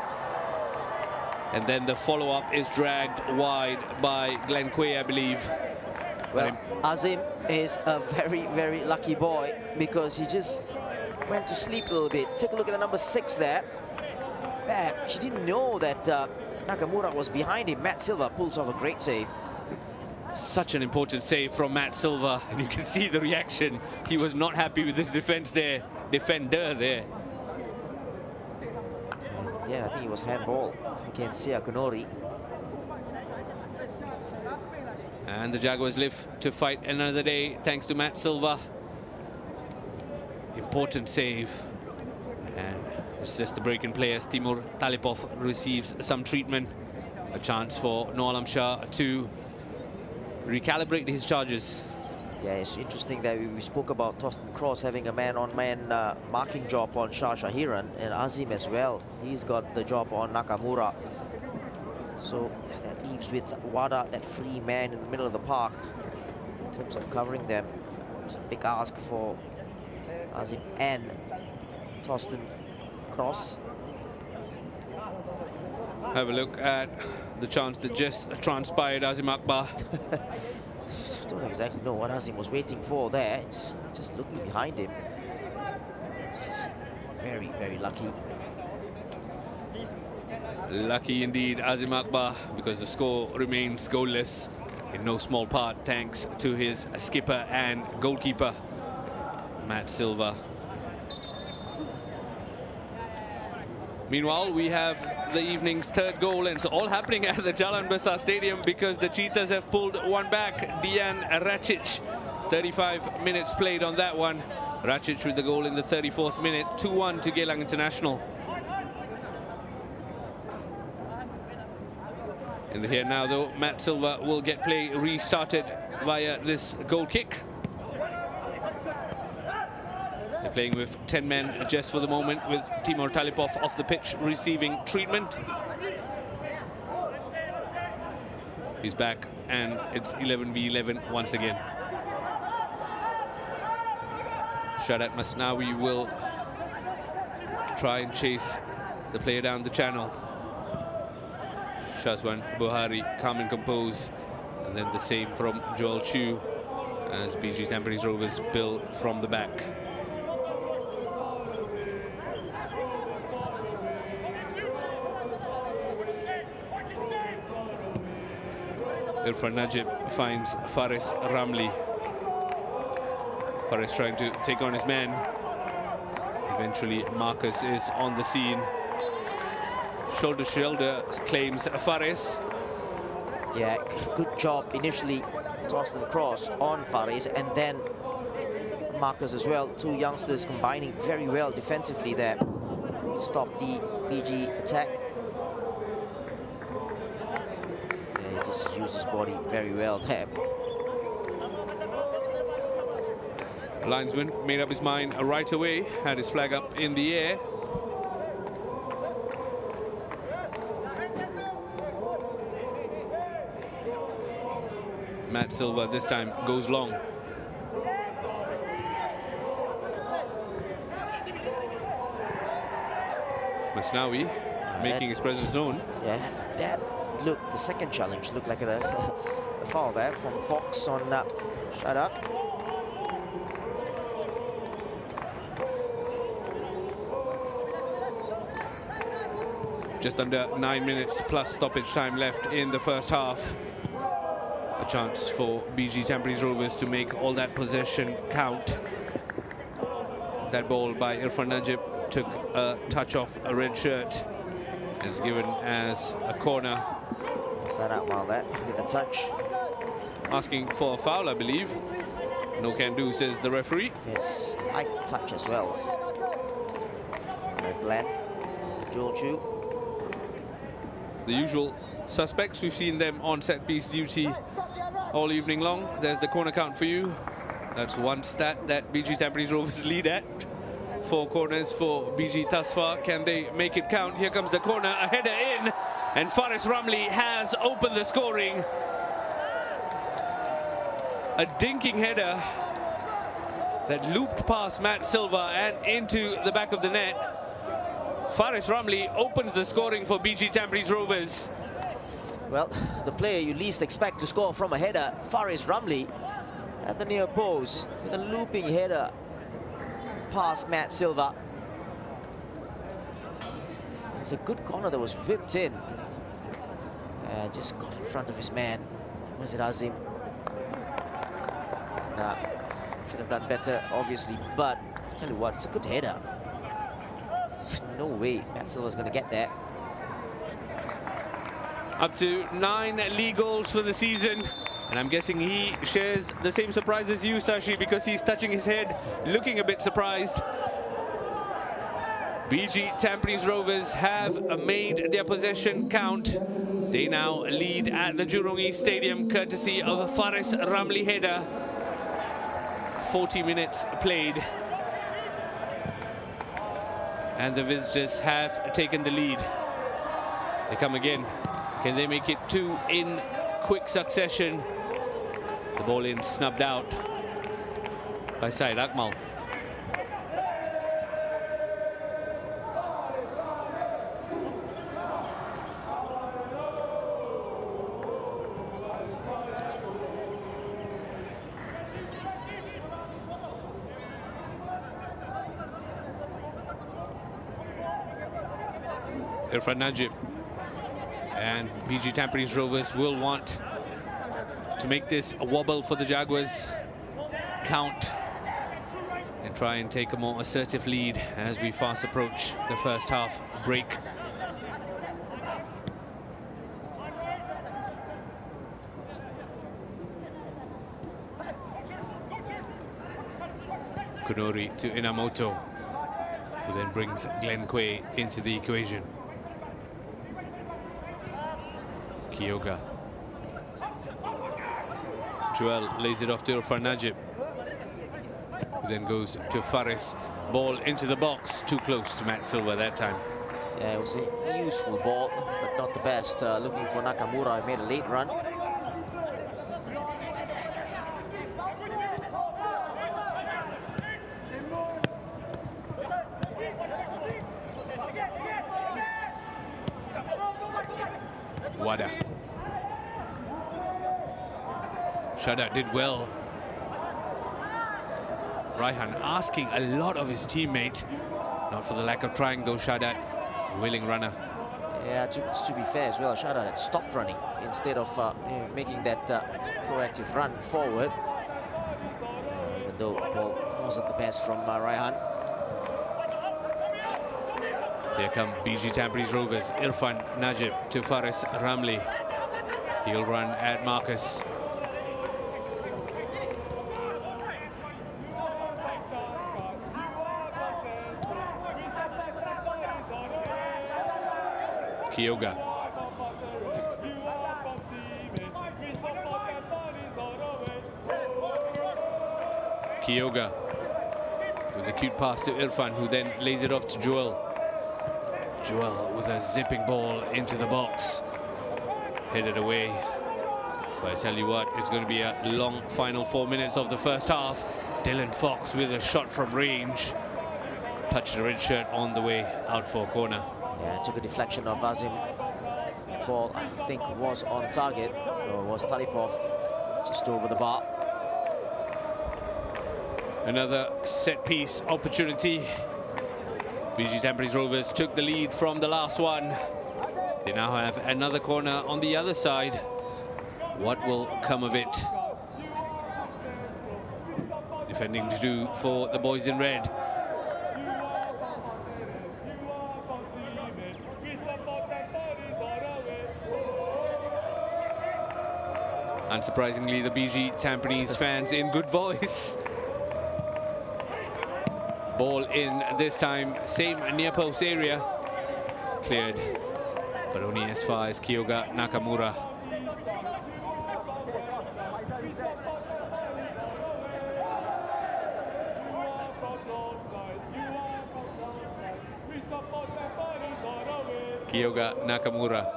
And then the follow-up is dragged wide by Glenn Quay, I believe. Well, Azim is a very, very lucky boy because he just went to sleep a little bit. Take a look at the number 6 there. He didn't know that Nakamura was behind him. Matt Silva pulls off a great save. Such an important save from Matt Silva, and you can see the reaction. He was not happy with his defender there. Yeah, I think it was handball against Sia Kanori. And the Jaguars live to fight another day thanks to Matt Silva. Important save. And it's just a break in play as Timur Talipov receives some treatment. A chance for Noor Alam Shah to recalibrate his charges. Yeah, it's interesting that we spoke about Torsten Kroos having a man-on-man marking job on Shah Shahiran, and Azim as well. He's got the job on Nakamura. So that leaves with Wada, that free man in the middle of the park. In terms of covering them, it's a big ask for Azim and Torsten cross. Have a look at the chance that just transpired. Azim Akbar. Don't exactly know what Azim was waiting for there. Just looking behind him. Just very, very lucky. Lucky indeed, Azim Akbar, because the score remains goalless in no small part thanks to his skipper and goalkeeper, Matt Silva. Meanwhile, we have the evening's third goal, and it's all happening at the Jalan Besar Stadium because the Cheetahs have pulled one back. Dian Racic, 35 minutes played on that one. Racic with the goal in the 34th minute, 2-1 to Geylang International. In the here now, though, Matt Silva will get play restarted via this goal kick. They're playing with 10 men just for the moment, with Timur Talipov off the pitch receiving treatment. He's back, and it's 11v11 once again. Shadat Masnawi will try and chase the player down the channel. Shazwan Buhari calm and compose, and then the same from Joel Chu as BG Tampines Rovers build from the back. Irfan Najib finds Faris Ramli. Faris trying to take on his man. Eventually Marcus is on the scene. Shoulder to shoulder claims Faris. Yeah, good job initially tossing across on Faris, and then Marcus as well. Two youngsters combining very well defensively there to stop the BG attack. Yeah, he just used his body very well there. Linesman made up his mind right away, had his flag up in the air. Matt Silva this time goes long. Masnawi making his presence known. Yeah, that looked, the second challenge looked like a foul there from Fox on Shadat. Just under 9 minutes plus stoppage time left in the first half. A chance for BG Tampines Rovers to make all that possession count. That ball by Irfan Najib took a touch off a red shirt. It's given as a corner. Set out well there with a touch. Asking for a foul, I believe. No can do, says the referee. It's light touch as well. Glenn, Joel Chu. The usual suspects, we've seen them on set piece duty all evening long. There's the corner count for you. That's one stat that BG Tampines Rovers lead at. 4 corners for BG thus far. Can they make it count? Here comes the corner, a header in, and Faris Ramli has opened the scoring. A dinking header that looped past Matt Silva and into the back of the net. Faris Ramli opens the scoring for BG Tampines Rovers. Well, the player you least expect to score from a header, Faris Ramli, at the near post with a looping header past Matt Silva. It's a good corner that was whipped in. Just got in front of his man. Was it Azim? Nah, should have done better, obviously, but I tell you what, it's a good header. No way Matt Silva's going to get there. Up to 9 league goals for the season. And I'm guessing he shares the same surprise as you, Sashi, because he's touching his head, looking a bit surprised. BG Tampines Rovers have made their possession count. They now lead at the Jurong East Stadium, courtesy of a Faris Ramli header. 40 minutes played. And the visitors have taken the lead. They come again. Can they make it 2 in quick succession? The ball in snubbed out by Syed Akmal. Irfan Najib. And BG Tampines Rovers will want to make this a wobble for the Jaguars count and try and take a more assertive lead as we fast approach the first half break. Kunori to Inamoto, who then brings Glenn Quay into the equation. Kyoga. Joel lays it off to Irfan Najib, who then goes to Faris. Ball into the box, too close to Matt Silva that time. Yeah, it was a useful ball, but not the best. Looking for Nakamura, he made a late run. Wada. Shadat did well. Raihan asking a lot of his teammate. Not for the lack of trying though, Shadat. Willing runner. Yeah, to be fair as well, Shadat had stopped running instead of making that proactive run forward. Even though the ball wasn't the best from Raihan. Here come BG Tampines Rovers. Irfan Najib to Faris Ramli. He'll run at Marcus. Kyoga. Kyoga with a cute pass to Irfan, who then lays it off to Joel. Joel with a zipping ball into the box. Headed away. But I tell you what, it's going to be a long final 4 minutes of the first half. Dylan Fox with a shot from range. Touched the red shirt on the way out for a corner. Yeah, took a deflection of Azim. Ball, I think, was on target. Or was Talipov just over the bar. Another set-piece opportunity. BG Tampines Rovers took the lead from the last one. They now have another corner on the other side. What will come of it? Defending to do for the boys in red. Unsurprisingly, the BG Tampines fans in good voice. Ball in this time, same near post area. Cleared, but only as far as Kyoga Nakamura. Kyoga Nakamura.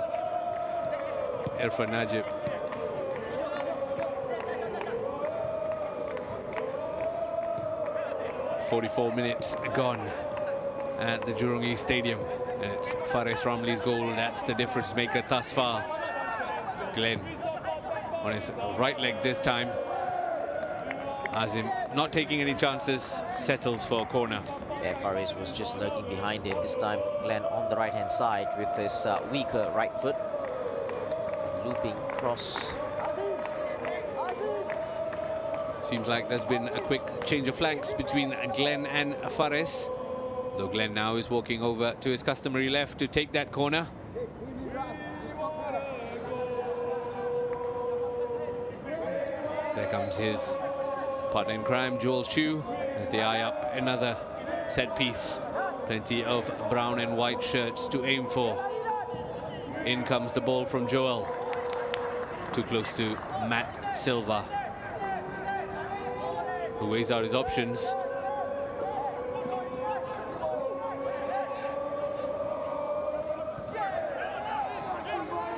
Irfan Najib. .44 minutes gone at the Jurong East Stadium, and it's Faris Ramli's goal that's the difference maker thus far. Glenn on his right leg this time. Azim not taking any chances, settles for a corner. Yeah, Faris was just lurking behind him. This time Glenn on the right hand side with his weaker right foot. Looping cross. Seems like there's been a quick change of flanks between Glenn and Faris. Though Glenn now is walking over to his customary left to take that corner. There comes his partner in crime, Joel Chu, as they eye up another set piece. Plenty of brown and white shirts to aim for. In comes the ball from Joel. Too close to Matt Silva, who weighs out his options.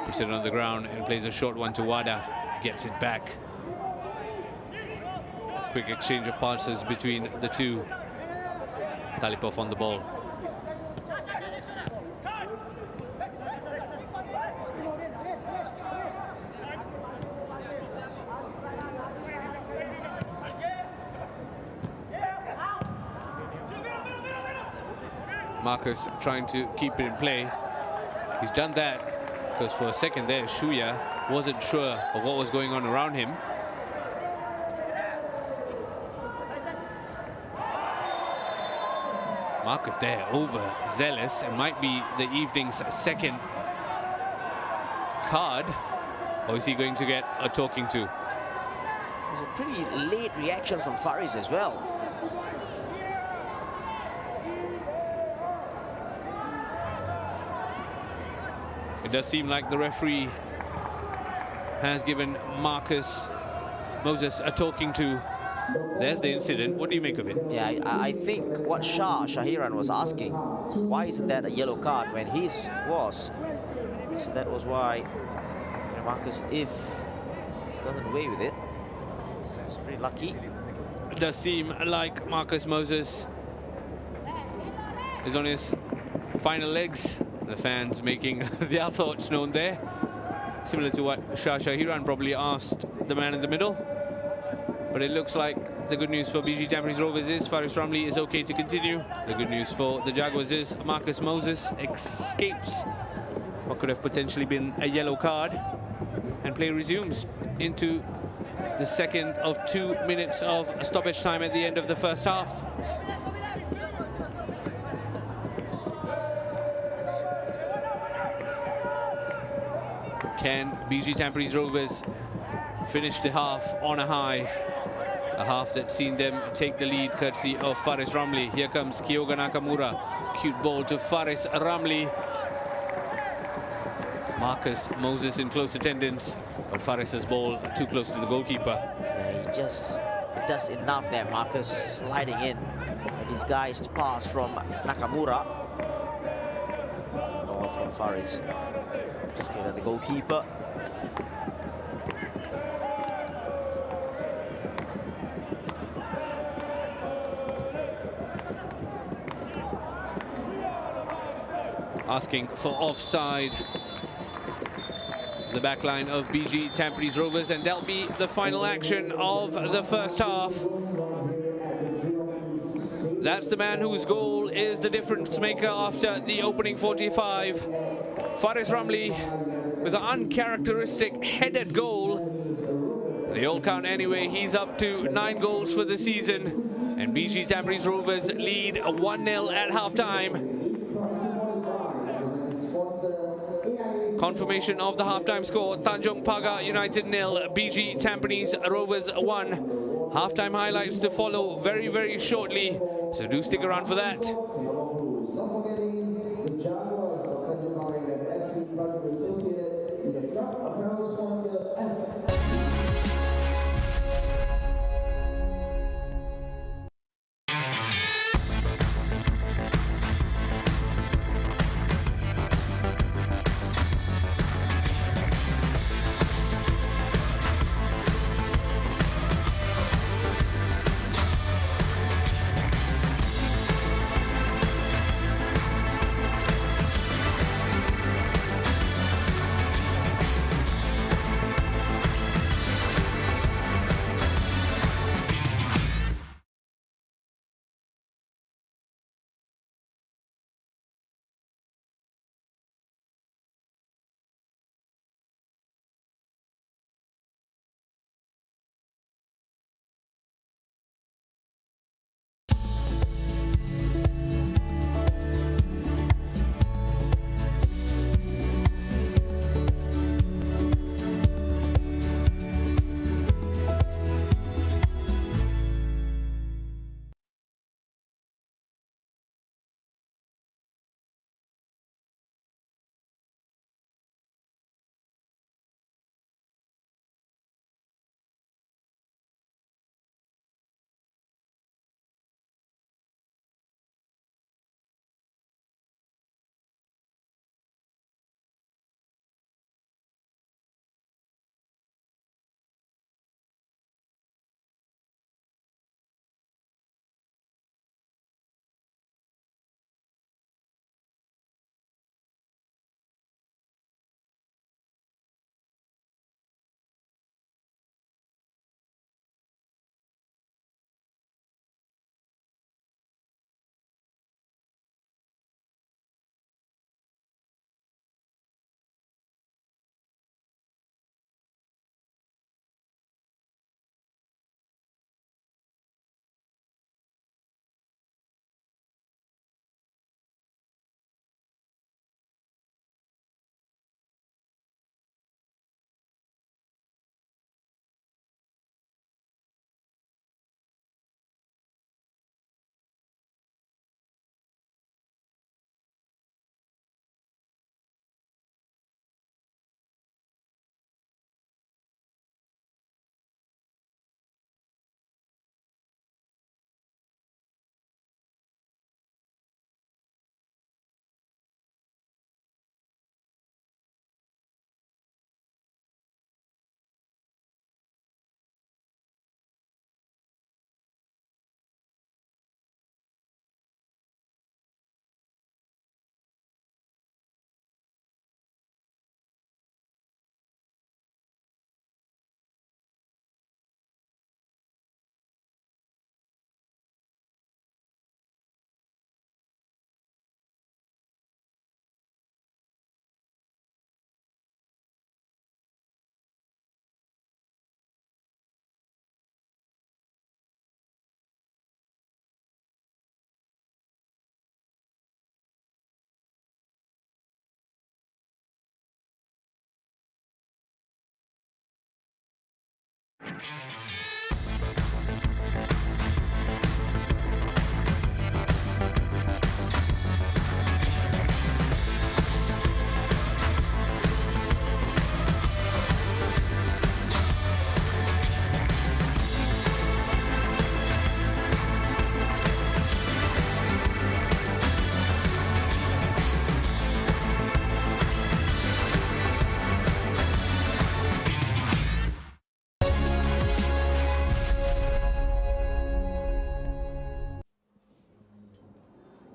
Puts it on the ground and plays a short one to Wada. Gets it back. Quick exchange of passes between the two. Talipov on the ball. Marcus trying to keep it in play. He's done that because for a second there, Shuya wasn't sure of what was going on around him. Marcus there overzealous and might be the evening's second card. Or is he going to get a talking to? It was a pretty late reaction from Faris as well. It does seem like the referee has given Marcus Moses a talking to. There's the incident. What do you make of it? Yeah, I think what Shahiran was asking, why isn't that a yellow card when his was? So that was why Marcus, if he's gotten away with it, it's pretty lucky. It does seem like Marcus Moses is on his final legs. The fans making their thoughts known there. Similar to what Shahiran probably asked the man in the middle. But it looks like the good news for BG Tampines Rovers is Faris Ramli is okay to continue. The good news for the Jaguars is Marcus Moses escapes what could have potentially been a yellow card. And play resumes into the second of 2 minutes of stoppage time at the end of the first half. Can BG Tampines Rovers finish the half on a high? A half that's seen them take the lead courtesy of Faris Ramli. Here comes Kyoga Nakamura. Cute ball to Faris Ramli. Marcus Moses in close attendance, but Faris's ball too close to the goalkeeper. Yeah, he just does enough there, Marcus, sliding in. And this guy's pass from Nakamura. Ball from Faris. Straight at the goalkeeper. Asking for offside. The back line of BG Tampines Rovers, and that'll be the final action of the first half. That's the man whose goal is the difference maker after the opening 45. Faris Ramli with an uncharacteristic headed goal. The all count anyway, he's up to 9 goals for the season. And BG Tampines Rovers lead 1-0 at half-time. Confirmation of the halftime score: Tanjong Pagar United 0, BG Tampines Rovers 1. Halftime highlights to follow very, very shortly, so do stick around for that.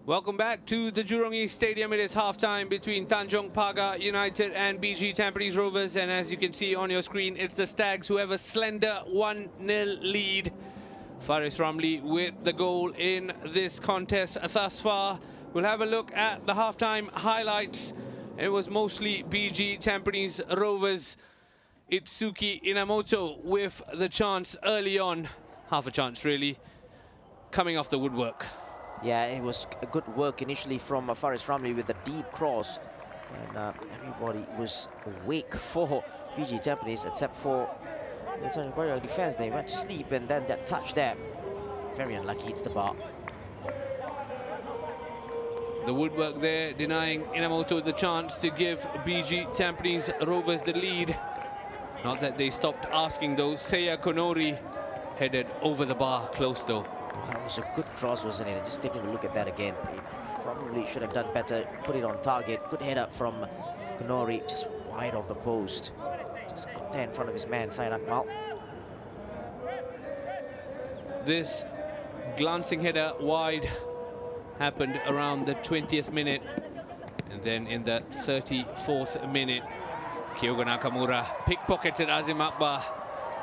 Welcome back to the Jurong East Stadium. It is halftime between Tanjong Pagar United and BG Tampines Rovers. And as you can see on your screen, it's the Stags who have a slender 1-0 lead. Faris Ramli with the goal in this contest thus far. We'll have a look at the halftime highlights. It was mostly BG Tampines Rovers. Itsuki Inamoto with the chance early on. Half a chance, really, coming off the woodwork. Yeah, it was a good work initially from Faris Ramli with a deep cross. And everybody was awake for BG Tampines except for the Tanjong Pagar defense. They went to sleep, and then that touch there, very unlucky, hits the bar. The woodwork there denying Inamoto the chance to give BG Tampines Rovers the lead. Not that they stopped asking though. Seiya Konori headed over the bar, close though. That was a good cross, wasn't it? Just taking a look at that again. He probably should have done better. Put it on target. Good header from Konori, just wide of the post. Just got there in front of his man, Said Akmal. This glancing header wide happened around the 20th minute. And then in the 34th minute, Kyogo Nakamura pickpocketed Azim Akbar.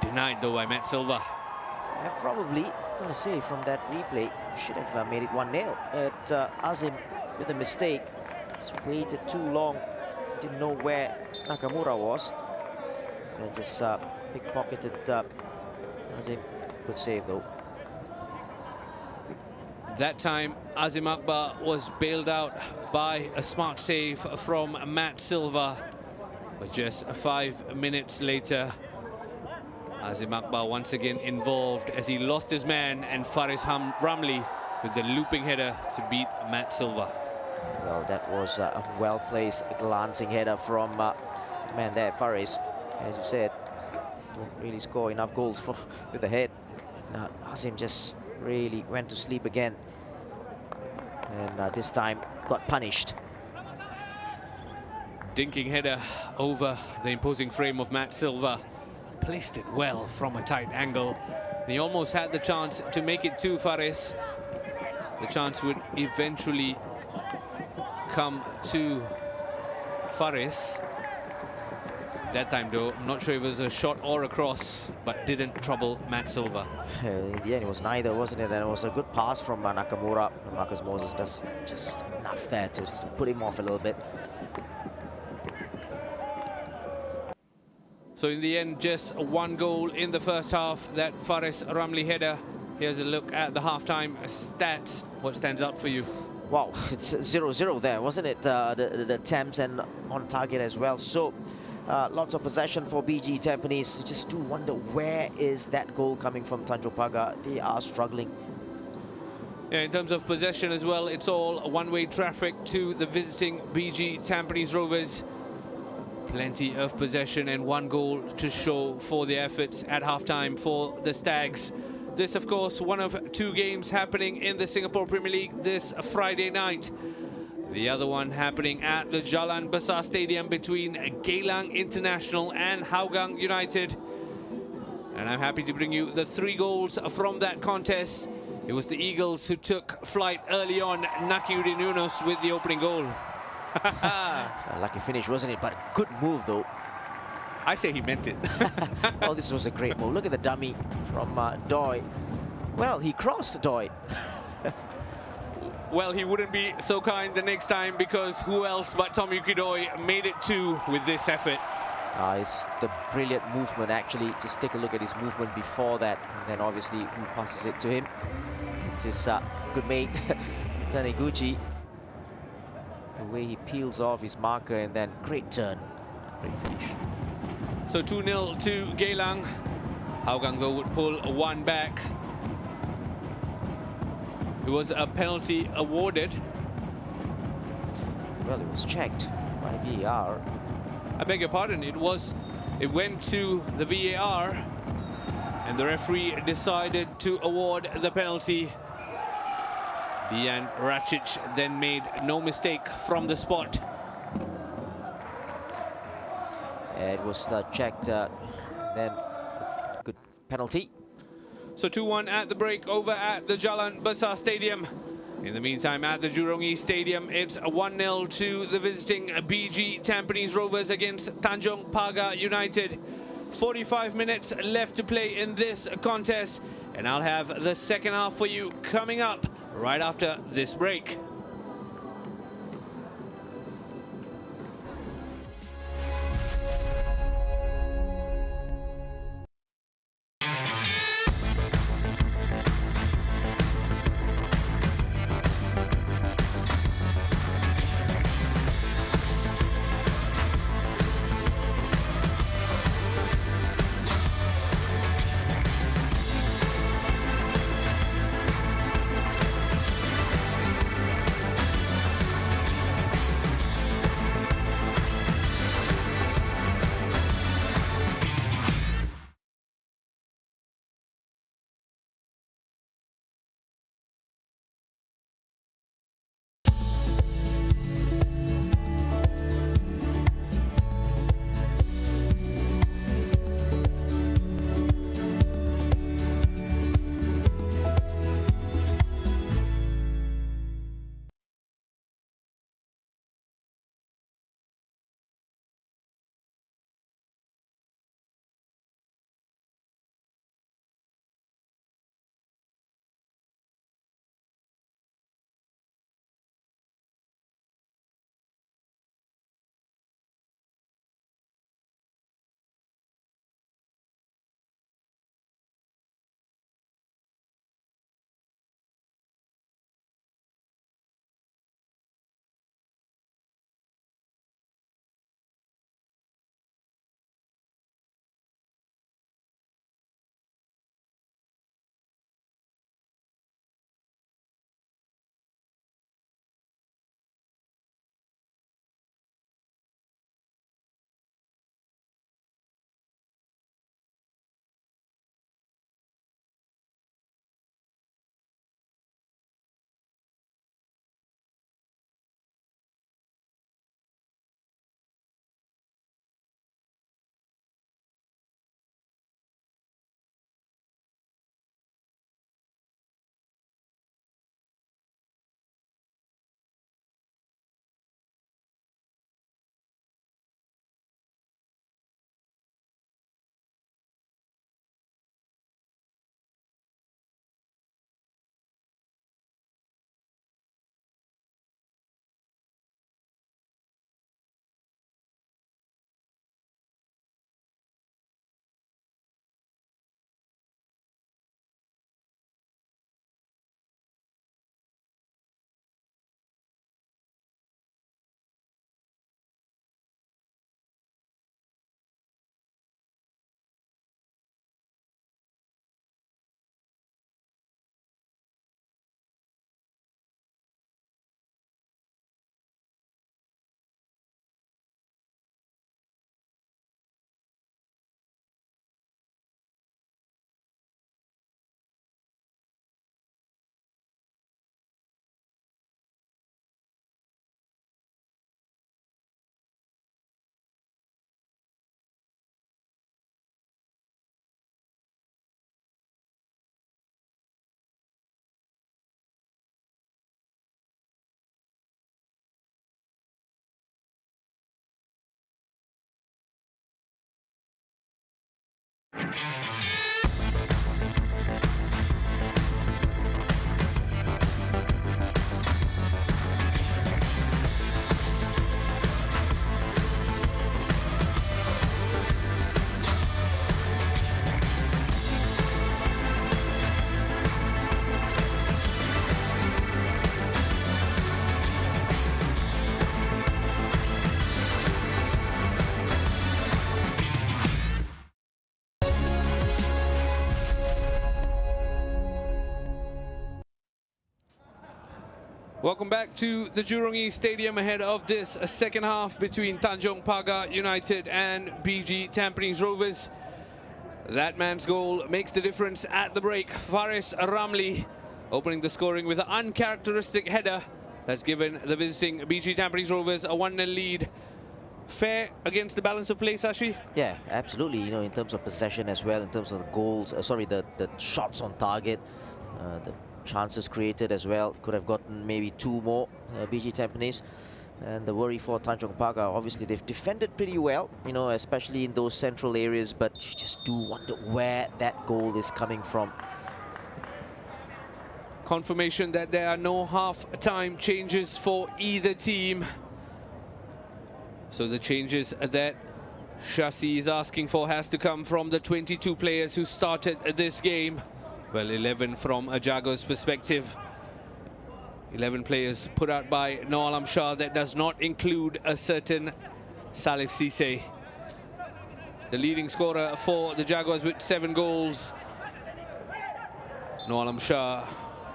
Denied though by Matt Silva. And probably, gonna say from that replay, should have made it 1-0. Azim with a mistake, just waited too long, didn't know where Nakamura was. Then just pickpocketed Azim. Good save though. That time, Azim Akbar was bailed out by a smart save from Matt Silva. But just 5 minutes later, Azim Akbar once again involved as he lost his man, and Faris Ramli with the looping header to beat Matt Silva. Well, that was a well-placed glancing header from man there, Faris. As you said, don't really score enough goals with the head. Now, Azim just really went to sleep again. And this time got punished. Dinking header over the imposing frame of Matt Silva. Placed it well from a tight angle. He almost had the chance to make it 2, Faris. The chance would eventually come to Faris. That time though, I'm not sure if it was a shot or a cross, but didn't trouble Matt Silva. In the end, it was neither, wasn't it? And it was a good pass from Nakamura. Marcus Moses does just enough there to put him off a little bit. So in the end, just 1 goal in the first half, that Faris Ramli header. Here's a look at the halftime stats. What stands out for you? Wow, it's 0-0 there, wasn't it? The attempts and on target as well. So lots of possession for BG Tampines. You just do wonder, where is that goal coming from Tanjong Pagar? They are struggling. Yeah, in terms of possession as well, it's all one-way traffic to the visiting BG Tampines Rovers. Plenty of possession and 1 goal to show for the efforts at halftime for the Stags. This, of course, one of 2 games happening in the Singapore Premier League this Friday night. The other one happening at the Jalan Besar Stadium between Geylang International and Hougang United. And I'm happy to bring you the 3 goals from that contest. It was the Eagles who took flight early on. Nakiuddin Yunus with the opening goal. A lucky finish, wasn't it? But a good move, though. I say he meant it. Oh, this was a great move. Look at the dummy from Doi. Well, he crossed Doi. Well, he wouldn't be so kind the next time, because who else but Tom Doi made it 2 with this effort. It's the brilliant movement, actually. Just take a look at his movement before that. And then, obviously, who passes it to him? It's his good mate, Taniguchi. The way he peels off his marker, and then great turn, great finish. So 2-0 to Geylang. Hougang though would pull one back. It was a penalty awarded. Well, it was checked by VAR. I beg your pardon, it went to the VAR and the referee decided to award the penalty. Dejan Racic then made no mistake from the spot. It was checked, then good penalty. So 2-1 at the break over at the Jalan Besar Stadium. In the meantime, at the Jurong East Stadium, it's 1-0 to the visiting BG Tampines Rovers against Tanjong Pagar United. 45 minutes left to play in this contest, and I'll have the second half for you coming up right after this break. Welcome back to the Jurong East Stadium ahead of this second half between Tanjong Pagar United and BG Tampines Rovers. That man's goal makes the difference at the break. Faris Ramli opening the scoring with an uncharacteristic header that's given the visiting BG Tampines Rovers a 1-0 lead. Fair against the balance of play, Sashi? Yeah, absolutely. You know, in terms of possession as well, in terms of the goals, the shots on target, the chances created as well. Could have gotten maybe 2 more, BG Tampines. And the worry for Tanjong Pagar, obviously they've defended pretty well, you know, especially in those central areas, but you just do wonder where that goal is coming from. Confirmation that there are no half-time changes for either team. So the changes that Shasi is asking for has to come from the 22 players who started this game. Well, 11 from a Jaguars perspective. 11 players put out by Noah Alam Shah. That does not include a certain Salif Cisse, the leading scorer for the Jaguars with 7 goals. Noah Alam Shah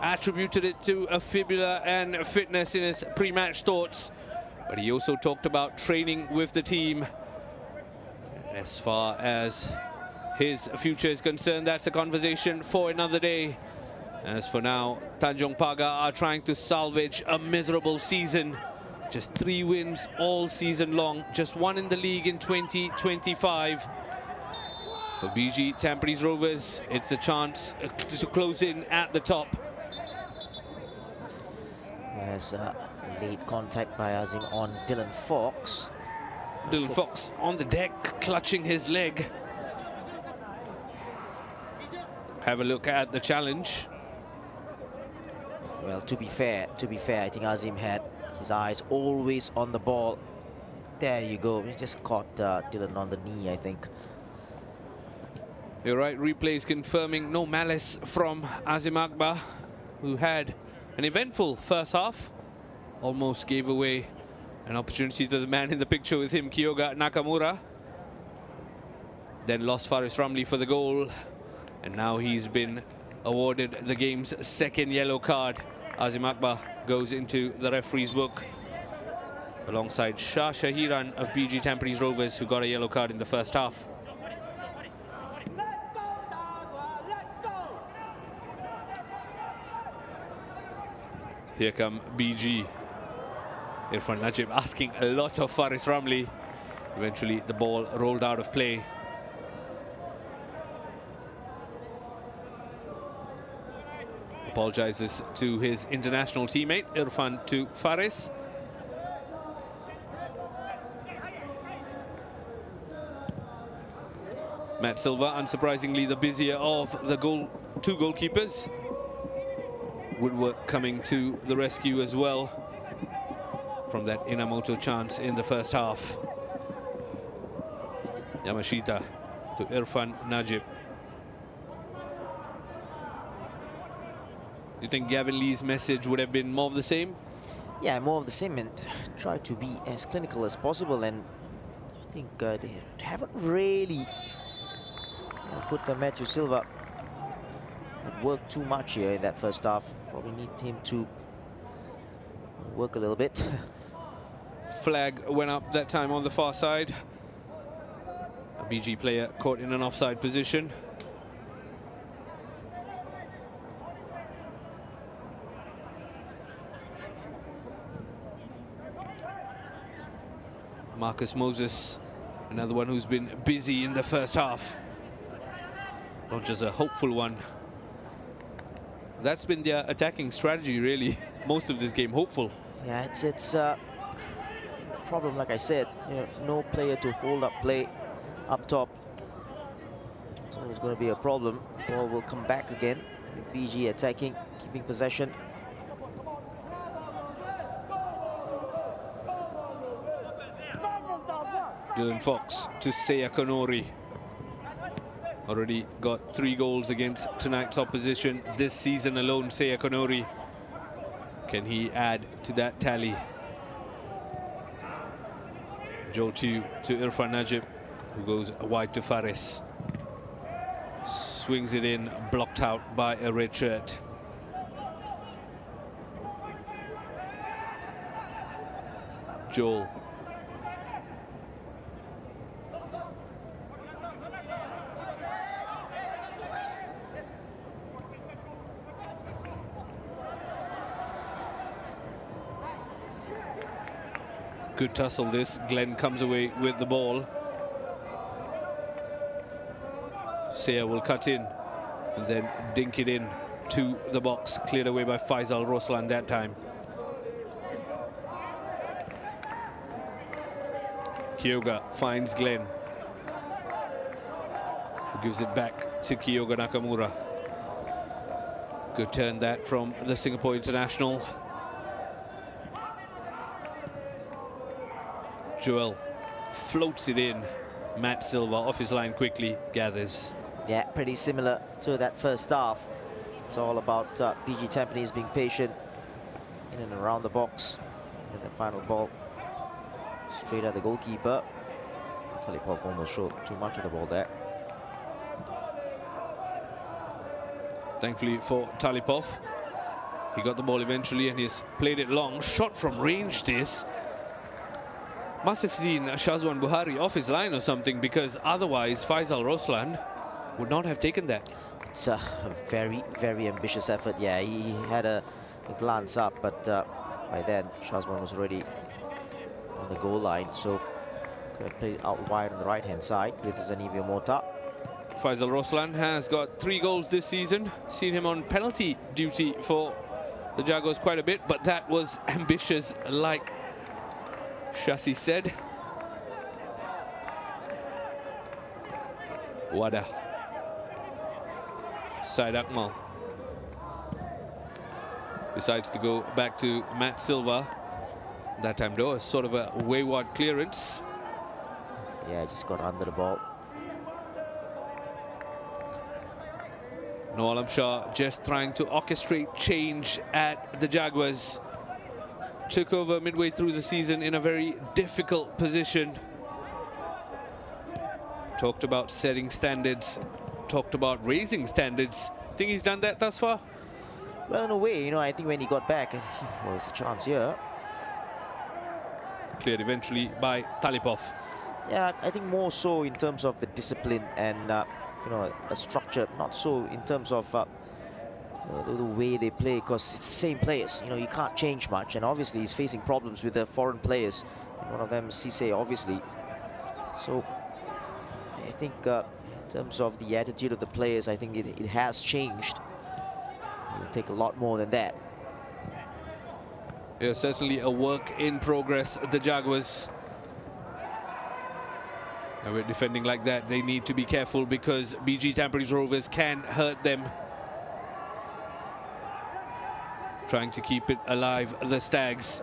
attributed it to a fibula and fitness in his pre-match thoughts, but he also talked about training with the team. As far as his future is concerned, that's a conversation for another day. As for now, Tanjong Pagar are trying to salvage a miserable season. Just 3 wins all season long, just 1 in the league in 2025. For BG Tampines Rovers, it's a chance to close in at the top. There's a late contact by Azim on Dylan Fox. Dylan Fox on the deck, clutching his leg. Have a look at the challenge. Well, to be fair, I think Azim had his eyes always on the ball. There you go. He just caught Dylan on the knee, I think. You're right, replays confirming no malice from Azim Akbar, who had an eventful first half. Almost gave away an opportunity to the man in the picture with him, Kyoga Nakamura. Then lost Faris Ramli for the goal. And now he's been awarded the game's 2nd yellow card. Azim Akbar goes into the referee's book alongside Shah Shahiran of BG Tampines Rovers, who got a yellow card in the first half. Here come BG. Irfan Najib asking a lot of Faris Ramli. Eventually the ball rolled out of play. Apologizes to his international teammate, Irfan to Faris. Matt Silva, unsurprisingly the busier of the 2 goalkeepers. Woodwork coming to the rescue as well from that Inamoto chance in the first half. Yamashita to Irfan Najib. Do you think Gavin Lee's message would have been more of the same? Yeah, more of the same, and try to be as clinical as possible. And I think they haven't really put Matthew Silva at work too much here in that first half. Probably need him to work a little bit. Flag went up that time on the far side. A BG player caught in an offside position. Marcus Moses, another one who's been busy in the first half. Launches a hopeful one. That's been their attacking strategy, really, most of this game, hopeful. Yeah, it's a problem, like I said, you know, no player to hold up play up top. It's always going to be a problem. Ball will come back again with BG attacking, keeping possession. Dylan Fox to Seiya Konori. Already got 3 goals against tonight's opposition this season alone, Seiya Konori. Can he add to that tally? Joe Chu to Irfan Najib, who goes wide to Faris. Swings it in, blocked out by a red shirt. Joel. Good tussle this. Glenn comes away with the ball. Seah will cut in and then dink it in to the box. Cleared away by Faisal Roslan that time. Kyoga finds Glenn, who gives it back to Kyoga Nakamura. Good turn that from the Singapore international. Joel floats it in. Matt Silva off his line quickly, gathers. Yeah, pretty similar to that first half. It's all about PG Tampines being patient in and around the box. And the final ball straight at the goalkeeper. Talipov almost showed too much of the ball there. Thankfully for Talipov, he got the ball eventually and he's played it long. Shot from range this. Must have seen Shazwan Buhari off his line or something, because otherwise Faisal Roslan would not have taken that. It's a very, very ambitious effort. Yeah, he had a glance up, but by then Shazwan was already on the goal line, so could have played out wide on the right-hand side with Zanivio Mota. Faisal Roslan has got 3 goals this season. Seen him on penalty duty for the Jaguars quite a bit, but that was ambitious, like Shasi said. Wada. Side Akmal. Decides to go back to Matt Silva. That time though, a sort of a wayward clearance. Yeah, just got under the ball. Noel Alam Shah just trying to orchestrate change at the Jaguars. Took over midway through the season in a very difficult position. Talked about setting standards, talked about raising standards. Think he's done that thus far? Well, in a way, you know, I think when he got back, well, there's a chance here. Cleared eventually by Talipov. Yeah, I think more so in terms of the discipline and, you know, a structure, not so in terms of the way they play, because it's the same players. You know, you can't change much, and obviously he's facing problems with the foreign players. And one of them is Cisse, obviously. So I think in terms of the attitude of the players, I think it has changed. It'll take a lot more than that. Yeah, certainly a work in progress, the Jaguars. And with defending like that, they need to be careful, because BG Tampines Rovers can hurt them. Trying to keep it alive, the Stags.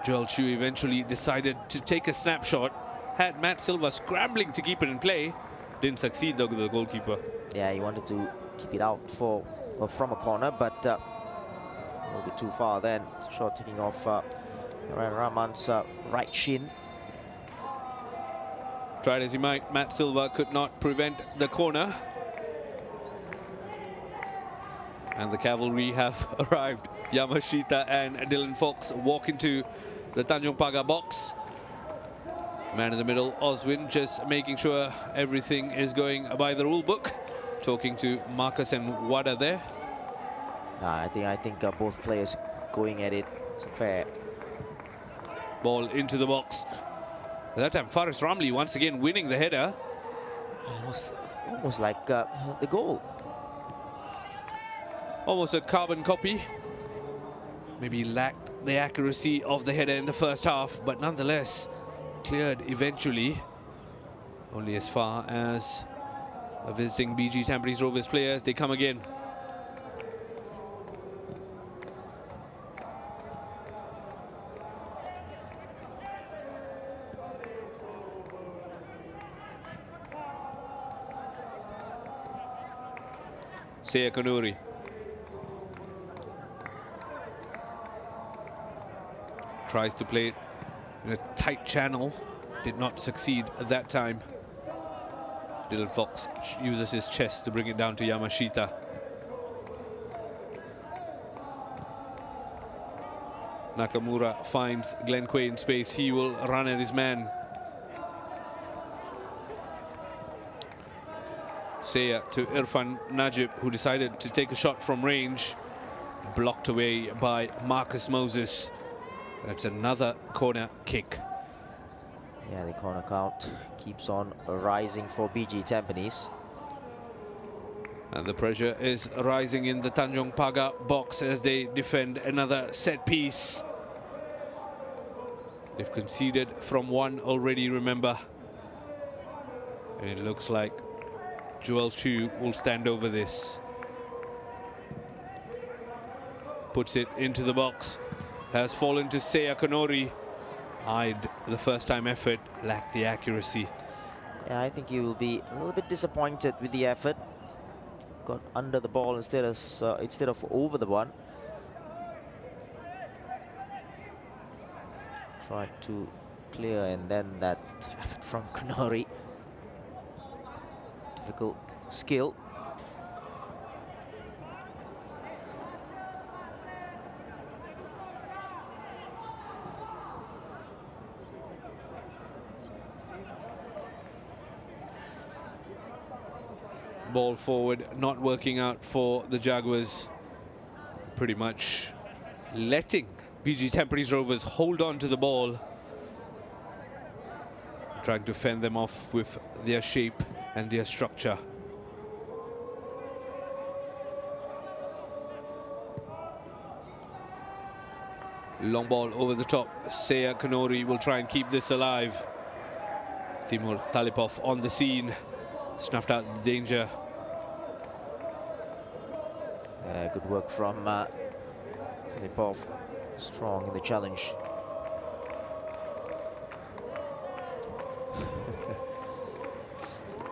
Joel Chu eventually decided to take a snapshot. Had Matt Silva scrambling to keep it in play. Didn't succeed though, the goalkeeper. Yeah, he wanted to keep it out from a corner, but a little bit too far then. Shot taking off Ryan Rahman's right shin. Tried as he might, Matt Silva could not prevent the corner. And the cavalry have arrived. Yamashita and Dylan Fox walk into the Tanjong Pagar box. Man in the middle, Oswin, just making sure everything is going by the rule book. Talking to Marcus and Wada there. Nah, I think both players going at it. It's fair. Ball into the box. At that time, Faris Ramli once again winning the header. Almost like the goal. Almost a carbon copy. Maybe lacked the accuracy of the header in the first half, but nonetheless cleared eventually. Only as far as visiting BG Tampines Rovers players. They come again. Seah Kanuri. Tries to play it in a tight channel. Did not succeed at that time. Dylan Fox uses his chest to bring it down to Yamashita. Nakamura finds Glenn Quay in space. He will run at his man. Seya to Irfan Najib, who decided to take a shot from range. Blocked away by Marcus Moses. That's another corner kick. Yeah, the corner count keeps on rising for BG Tampines. And the pressure is rising in the Tanjong Pagar box as they defend another set piece. They've conceded from one already, remember. And it looks like Joel Chu will stand over this. Puts it into the box. Has fallen to Seya Konori. Eyed the first time effort, lacked the accuracy. Yeah, I think he will be a little bit disappointed with the effort. Got under the ball instead of over the one. Tried to clear, and then that effort from Konori. Difficult skill. Ball forward, not working out for the Jaguars. Pretty much letting BG Tampines Rovers hold on to the ball. Trying to fend them off with their shape and their structure. Long ball over the top. Seya Konori will try and keep this alive. Timur Talipov on the scene. Snuffed out the danger. Good work from Talipov. Strong in the challenge.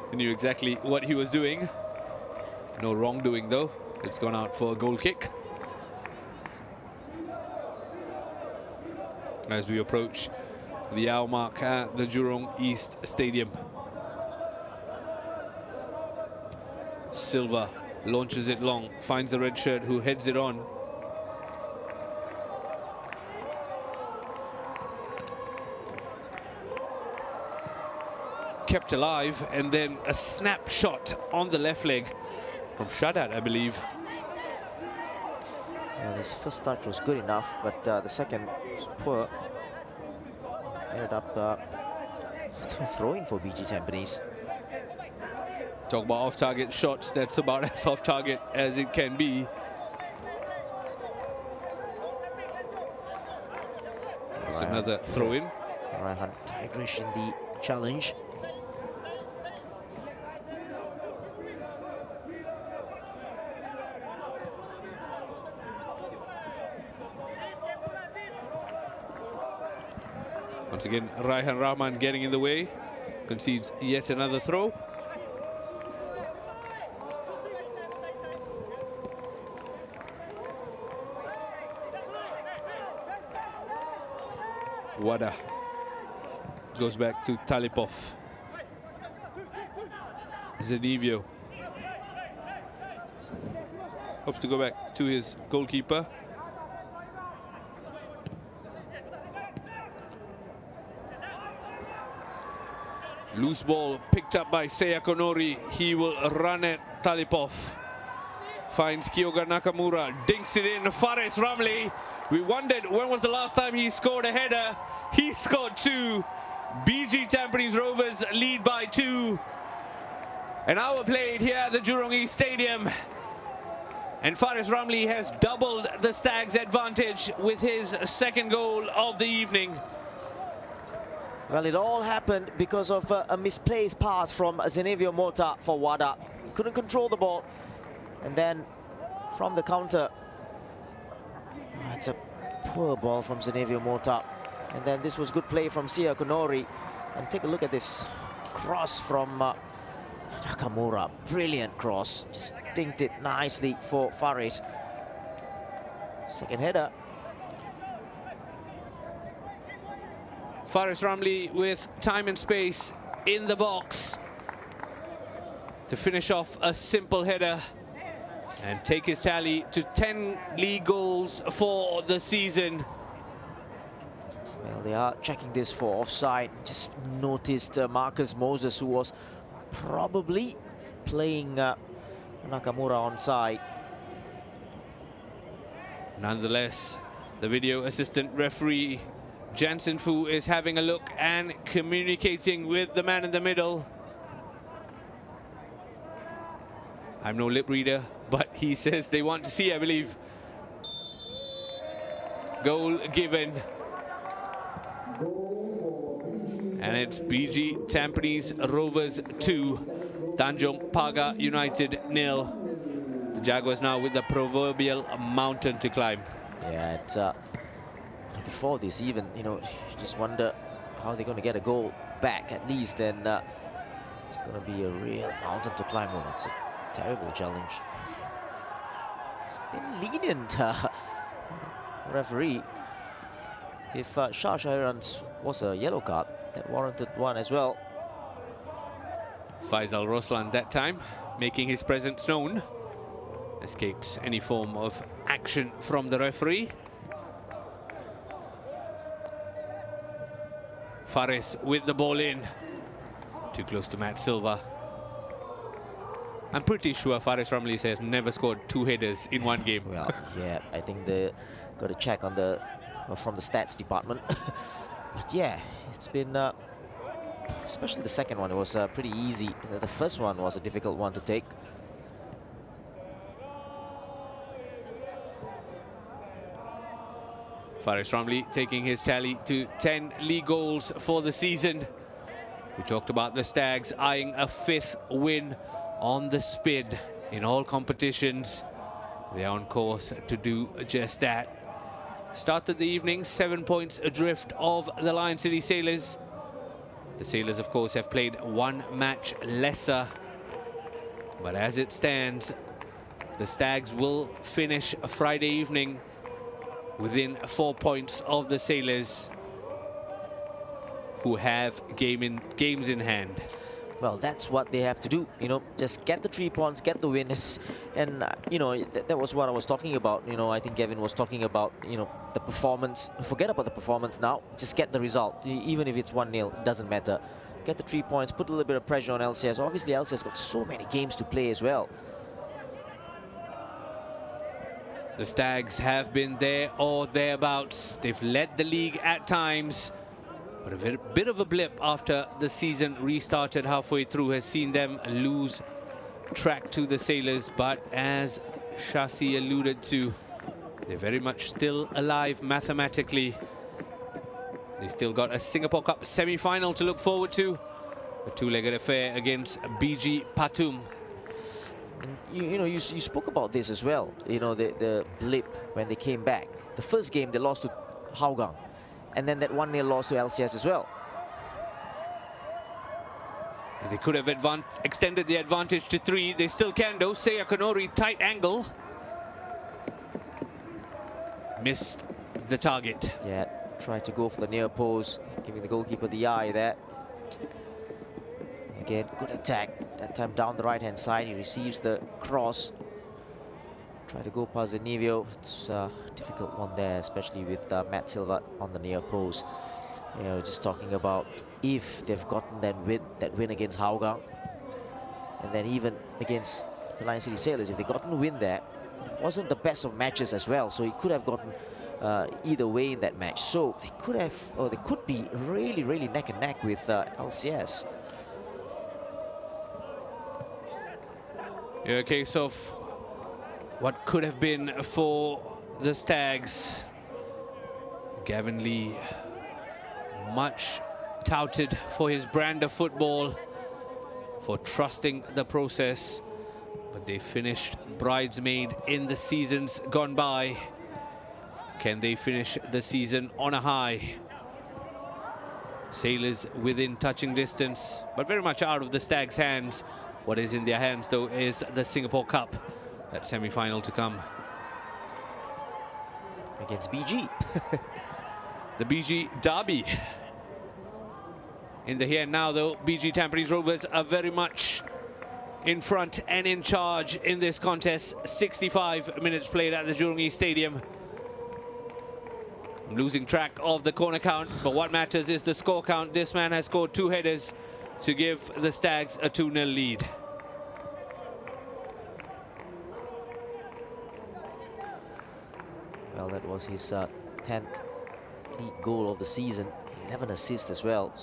He knew exactly what he was doing. No wrongdoing though. It's gone out for a goal kick. As we approach the hour mark at the Jurong East Stadium. Silva launches it long, finds the red shirt who heads it on. Kept alive, and then a snapshot on the left leg from Shadat, I believe. Yeah, his first touch was good enough, but the second was poor. Ended up throwing for BG Tampines. Talk about off-target shots, that's about as off-target as it can be. There's another throw-in. Raihan Tigrish in the challenge. Once again, Raihan Rahman getting in the way. Concedes yet another throw. Wada goes back to Talipov. Zenivio hopes to go back to his goalkeeper. Loose ball picked up by Seya Konori. He will run at Talipov. Finds Kyoga Nakamura, dinks it in. Fares Ramli. We wondered when was the last time he scored a header. He scored two. BG Tampines Rovers lead by 2. An hour played here at the Jurong East Stadium. And Fares Ramli has doubled the Stags' advantage with his second goal of the evening. Well, it all happened because of a misplaced pass from Zenevio Mota for Wada. He couldn't control the ball. And then from the counter, it's a poor ball from Zenevio Mota. And then this was good play from Seya Konori. And take a look at this cross from Nakamura. Brilliant cross. Just dinked it nicely for Fares. Second header. Fares Ramli with time and space in the box to finish off a simple header and take his tally to 10 league goals for the season. Well, they are checking this for offside. Just noticed Marcus Moses, who was probably playing Nakamura onside. Nonetheless, the video assistant referee Jansen Fu is having a look and communicating with the man in the middle. I'm no lip reader, but he says they want to see, I believe. Goal given. And it's BG Tampines Rovers 2, Tanjong Pagar United 0. The Jaguars now with the proverbial mountain to climb. Yeah, before this even, you just wonder how they're going to get a goal back at least, and it's going to be a real mountain to climb. Well, that's a terrible challenge. It's been lenient, referee. If Shah Shahirans was a yellow card, that warranted one as well. Faisal Roslan that time making his presence known. Escapes any form of action from the referee. Fares with the ball in. Too close to Matt Silva. I'm pretty sure Fares Ramli has never scored 2 headers in one game. Well, yeah, I think they got to check on the from the stats department. But yeah, it's been especially the second one, it was pretty easy. The first one was a difficult one to take. Fares Ramli taking his tally to 10 league goals for the season. We talked about the Stags eyeing a 5th win on the spin in all competitions. They're on course to do just that. Started the evening 7 points adrift of the Lion City Sailors. The Sailors, of course, have played 1 match lesser. But as it stands, the Stags will finish Friday evening within 4 points of the Sailors, who have games in hand. Well, that's what they have to do, just get the 3 points, get the wins. And, that was what I was talking about. I think Gavin was talking about, the performance. Forget about the performance now, just get the result. Even if it's 1-0, it doesn't matter. Get the 3 points, put a little bit of pressure on LCS. Obviously, LCS got so many games to play as well. The Stags have been there or thereabouts. They've led the league at times. But a bit of a blip after the season restarted halfway through has seen them lose track to the Sailors. But as Shasi alluded to, they're very much still alive mathematically. They still got a Singapore Cup semi-final to look forward to. A 2-legged affair against BG Patum. And you spoke about this as well, the blip when they came back. The first game they lost to Hougang, and then that 1-0 loss to LCS as well. And they could have extended the advantage to 3. They still can though. Seiya Konori, tight angle. Missed the target. Yeah, tried to go for the near post, giving the goalkeeper the eye there. Again, good attack. That time down the right-hand side, he receives the cross. Try to go past Zenivio. It's a difficult one there, especially with Matt Silva on the near post. Just talking about if they've gotten that win against Hougang, and then even against the Lion City Sailors, if they gotten a win there, it wasn't the best of matches as well. So it could have gotten either way in that match. So they could have, or they could be really, really neck and neck with LCS. A case of what could have been for the Stags. Gavin Lee, much touted for his brand of football, for trusting the process, but they finished bridesmaid in the seasons gone by. Can they finish the season on a high? Sailors within touching distance, but very much out of the Stags' hands. What is in their hands, though, is the Singapore Cup, that semi-final to come. Against BG. The BG derby. In the here and now, though, BG Tampines Rovers are very much in front and in charge in this contest. 65 minutes played at the Jurong East Stadium. I'm losing track of the corner count, but what matters is the score count. This man has scored 2 headers to give the Stags a 2-0 lead. Well, that was his 10th league goal of the season, 11 assists as well.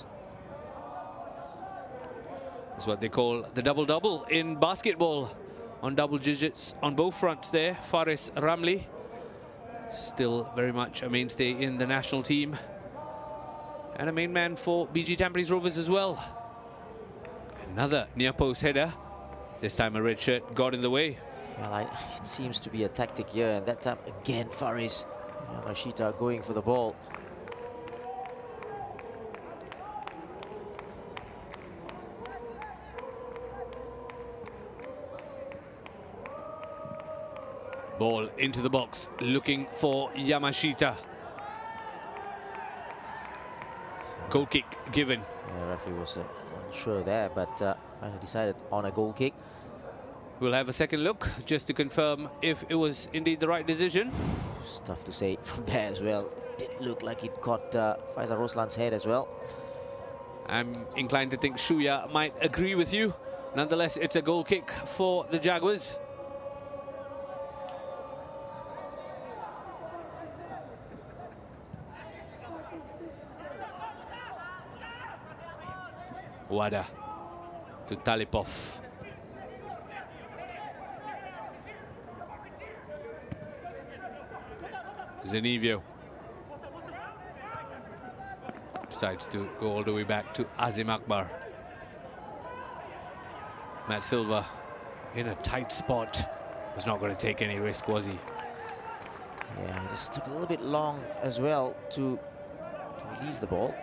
It's what they call the double-double in basketball. On double digits on both fronts there. Faris Ramli, still very much a mainstay in the national team. And a main man for BG Tampines Rovers as well. Another near-post header. This time a red shirt got in the way. Well, it seems to be a tactic here, and that time again Faris Yamashita going for the ball. Ball into the box, looking for Yamashita. Goal kick given. The referee was unsure there, but finally decided on a goal kick. We'll have a second look just to confirm if it was indeed the right decision. It's tough to say from there as well. It did look like it caught Faisal Roslan's head as well. I'm inclined to think Shuya might agree with you. Nonetheless, it's a goal kick for the Jaguars. Wada to Talipov. Zenivio decides to go all the way back to Azim Akbar. Matt Silva in a tight spot. Was not going to take any risk, was he? Yeah, it just took a little bit long as well to release the ball.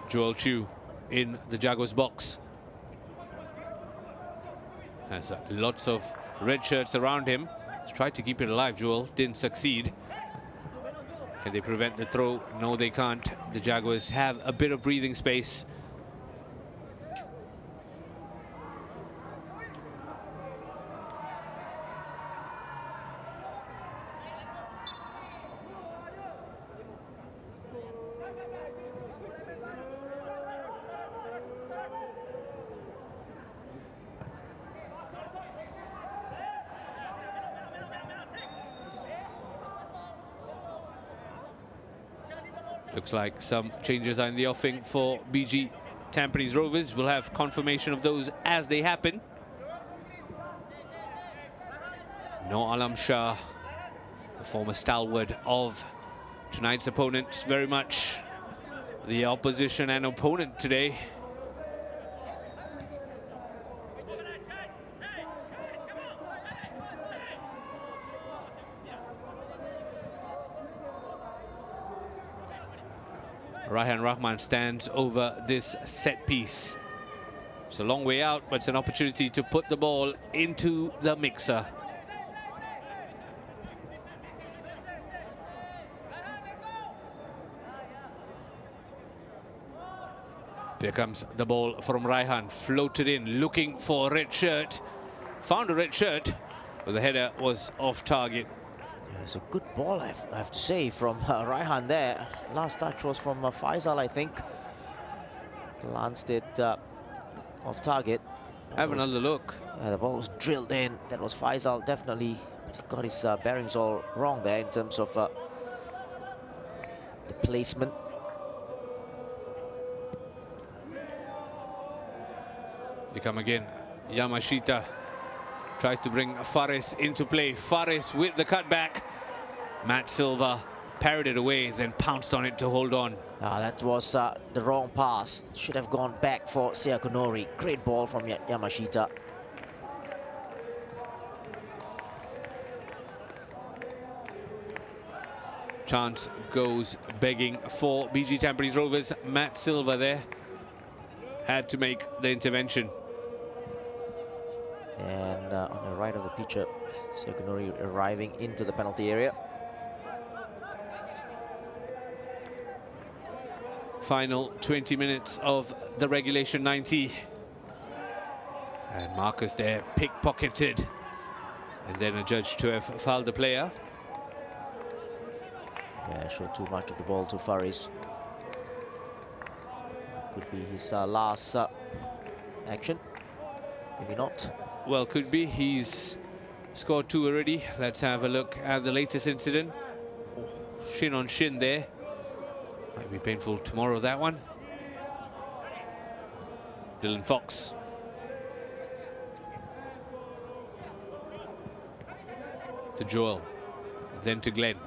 Joel Chu in the Jaguars box. Has lots of red shirts around him. He's tried to keep it alive, Joel. Didn't succeed. Can they prevent the throw? No, they can't. The Jaguars have a bit of breathing space. Looks like some changes are in the offing for BG Tampines Rovers. We'll have confirmation of those as they happen. No Alam Shah, the former stalwart of tonight's opponents, very much the opposition and opponent today. Raihan Rahman stands over this set piece. It's a long way out, but it's an opportunity to put the ball into the mixer. Here comes the ball from Raihan, floated in, looking for a red shirt. Found a red shirt, but the header was off target. It's a good ball, I have to say, from Raihan there. Last touch was from Faisal, I think. Glanced it off target. Have another look. Yeah, the ball was drilled in. That was Faisal, definitely. But he got his bearings all wrong there in terms of the placement. They come again. Yamashita tries to bring Faris into play. Faris with the cutback. Matt Silva parried it away, then pounced on it to hold on. That was the wrong pass. Should have gone back for Seakonori. Great ball from Yamashita. Chance goes begging for BG Tampines Rovers. Matt Silva there had to make the intervention. And on the right of the pitch, Seakonori arriving into the penalty area. Final 20 minutes of the regulation 90. And Marcus there pickpocketed. And then a judge to have fouled the player. Yeah, showed too much of the ball to Faris. Could be his last action. Maybe not. Well, could be. He's scored 2 already. Let's have a look at the latest incident. Oh, shin on shin there. Might be painful tomorrow, that one. Dylan Fox. To Joel. Then to Glenn.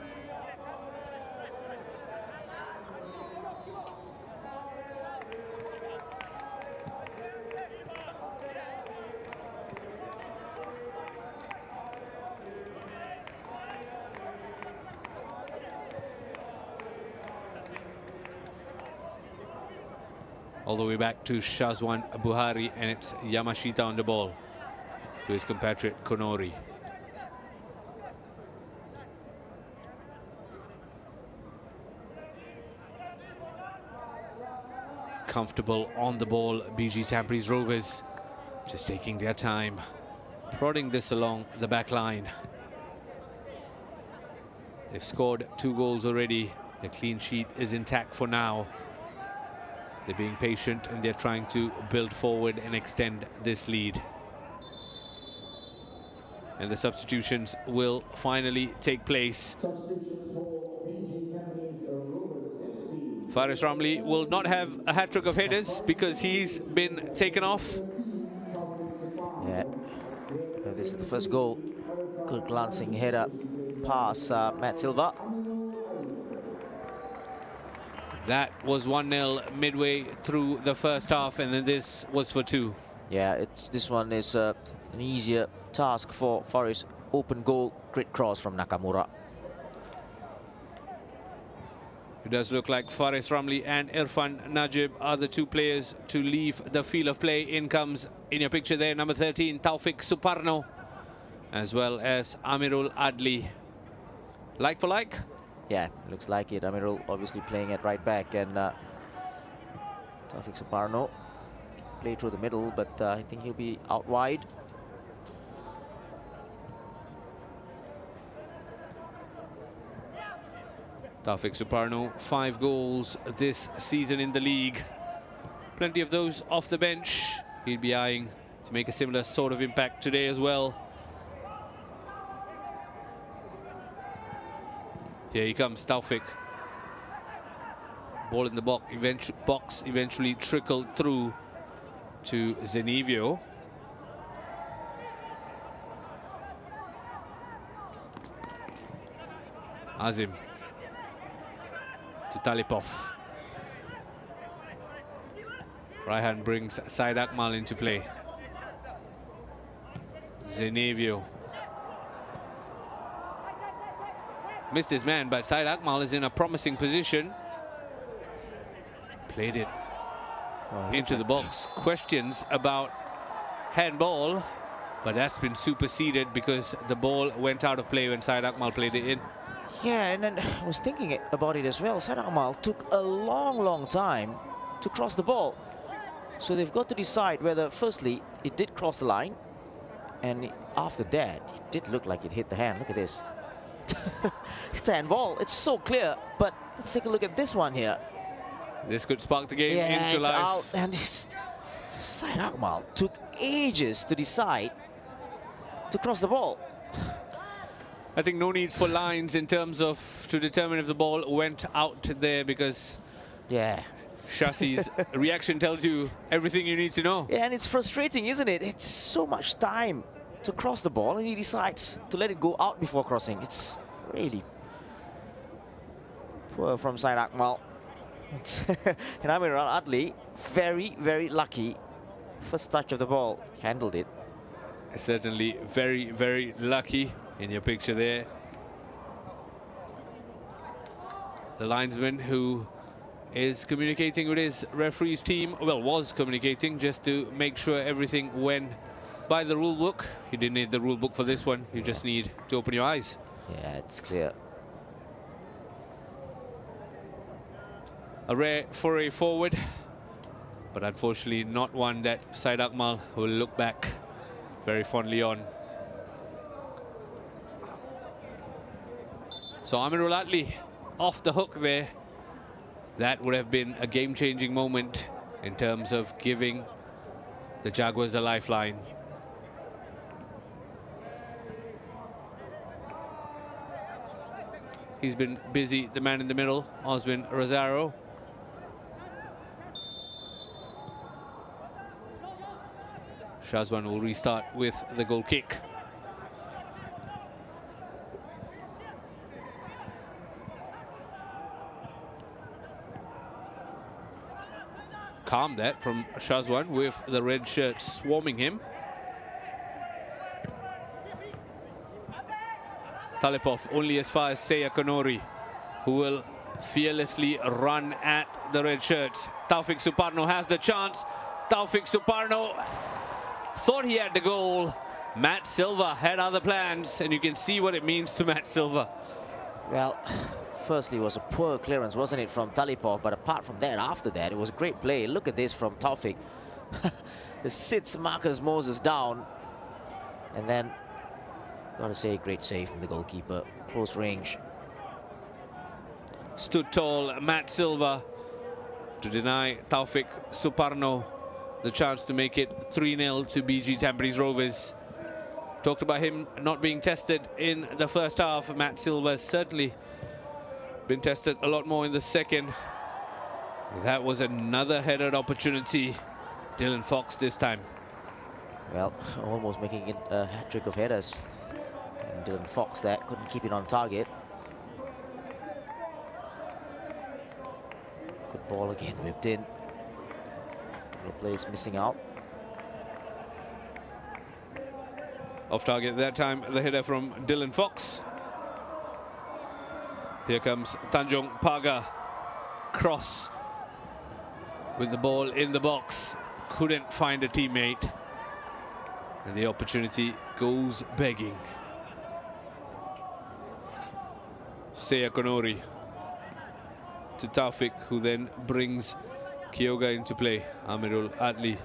All the way back to Shazwan Buhari, and it's Yamashita on the ball to his compatriot Konori. Comfortable on the ball, BG Tampines Rovers just taking their time, prodding this along the back line. They've scored 2 goals already. The clean sheet is intact for now. They're being patient and they're trying to build forward and extend this lead. And the substitutions will finally take place. Faris Ramli will not have a hat-trick of headers because he's been taken off. Yeah, this is the first goal. Good glancing header past Matt Silva. That was 1-0 midway through the first half, and then this was for 2. Yeah, this one is an easier task for Faris. Open goal, great cross from Nakamura. It does look like Faris Ramli and Irfan Najib are the 2 players to leave the field of play. In comes, in your picture there, number 13, Taufik Suparno, as well as Amirul Adli. Like for like? Yeah, looks like it. Amirul obviously playing at right back, and Taufik Suparno play through the middle, but I think he'll be out wide. Taufik Suparno, 5 goals this season in the league. Plenty of those off the bench. He'll be eyeing to make a similar sort of impact today as well. Here he comes, Taufik. Ball in the box eventually trickled through to Zenivio. Azim to Talipov. Raihan brings Said Akmal into play. Zenivio. Missed his man, but Said Akmal is in a promising position. Played it into the box. Questions about handball, but that's been superseded because the ball went out of play when Said Akmal played it in. Yeah, and then I was thinking about it as well. Said Akmal took a long time to cross the ball. So they've got to decide whether, firstly, it did cross the line, and after that, it did look like it hit the hand. Look at this. It's a handball. It's so clear, but let's take a look at this one here. This could spark the game into it's life. Out, and Said Akmal took ages to decide to cross the ball. I think no needs for lines in terms of to determine if the ball went out there, because yeah, Shassi's reaction tells you everything you need to know. Yeah, and it's frustrating, isn't it? It's so much time to cross the ball, and he decides to let it go out before crossing. It's really poor from Said Akmal. And Amirul Adli, very lucky. First touch of the ball, handled it. Certainly very lucky in your picture there. The linesman who is communicating with his referee's team, well, was communicating just to make sure everything went by the rule book. You didn't need the rule book for this one. You just need to open your eyes. Yeah, it's clear. A rare foray forward. but unfortunately not one that Syed Akmal will look back very fondly on. So Amirul Atli off the hook there. That would have been a game-changing moment in terms of giving the Jaguars a lifeline. He's been busy, the man in the middle, Oswin Rosario. Shazwan will restart with the goal kick. Calm that from Shazwan with the red shirt swarming him. Talipov only as far as Seya Konori, who will fearlessly run at the red shirts. Taufik Suparno has the chance. Taufik Suparno thought he had the goal. Matt Silva had other plans, and you can see what it means to Matt Silva. Well, firstly, it was a poor clearance, wasn't it, from Talipov? But apart from that, after that, it was a great play. Look at this from Taufik. It sits Marcus Moses down. And then, gotta say, great save from the goalkeeper. Close range. Stood tall, Matt Silva, to deny Taufik Suparno the chance to make it 3-0 to BG Tampines Rovers. Talked about him not being tested in the first half. Matt Silva certainly been tested a lot more in the second. That was another headed opportunity. Dylan Fox this time. Well, almost making it a hat-trick of headers. And Dylan Fox there couldn't keep it on target. Good ball again, whipped in. No players missing out. Off target that time, the header from Dylan Fox. Here comes Tanjong Pagar. Cross with the ball in the box. Couldn't find a teammate. And the opportunity goes begging. Seya Konori to Taufik, who then brings Kyoga into play. Amirul Atli.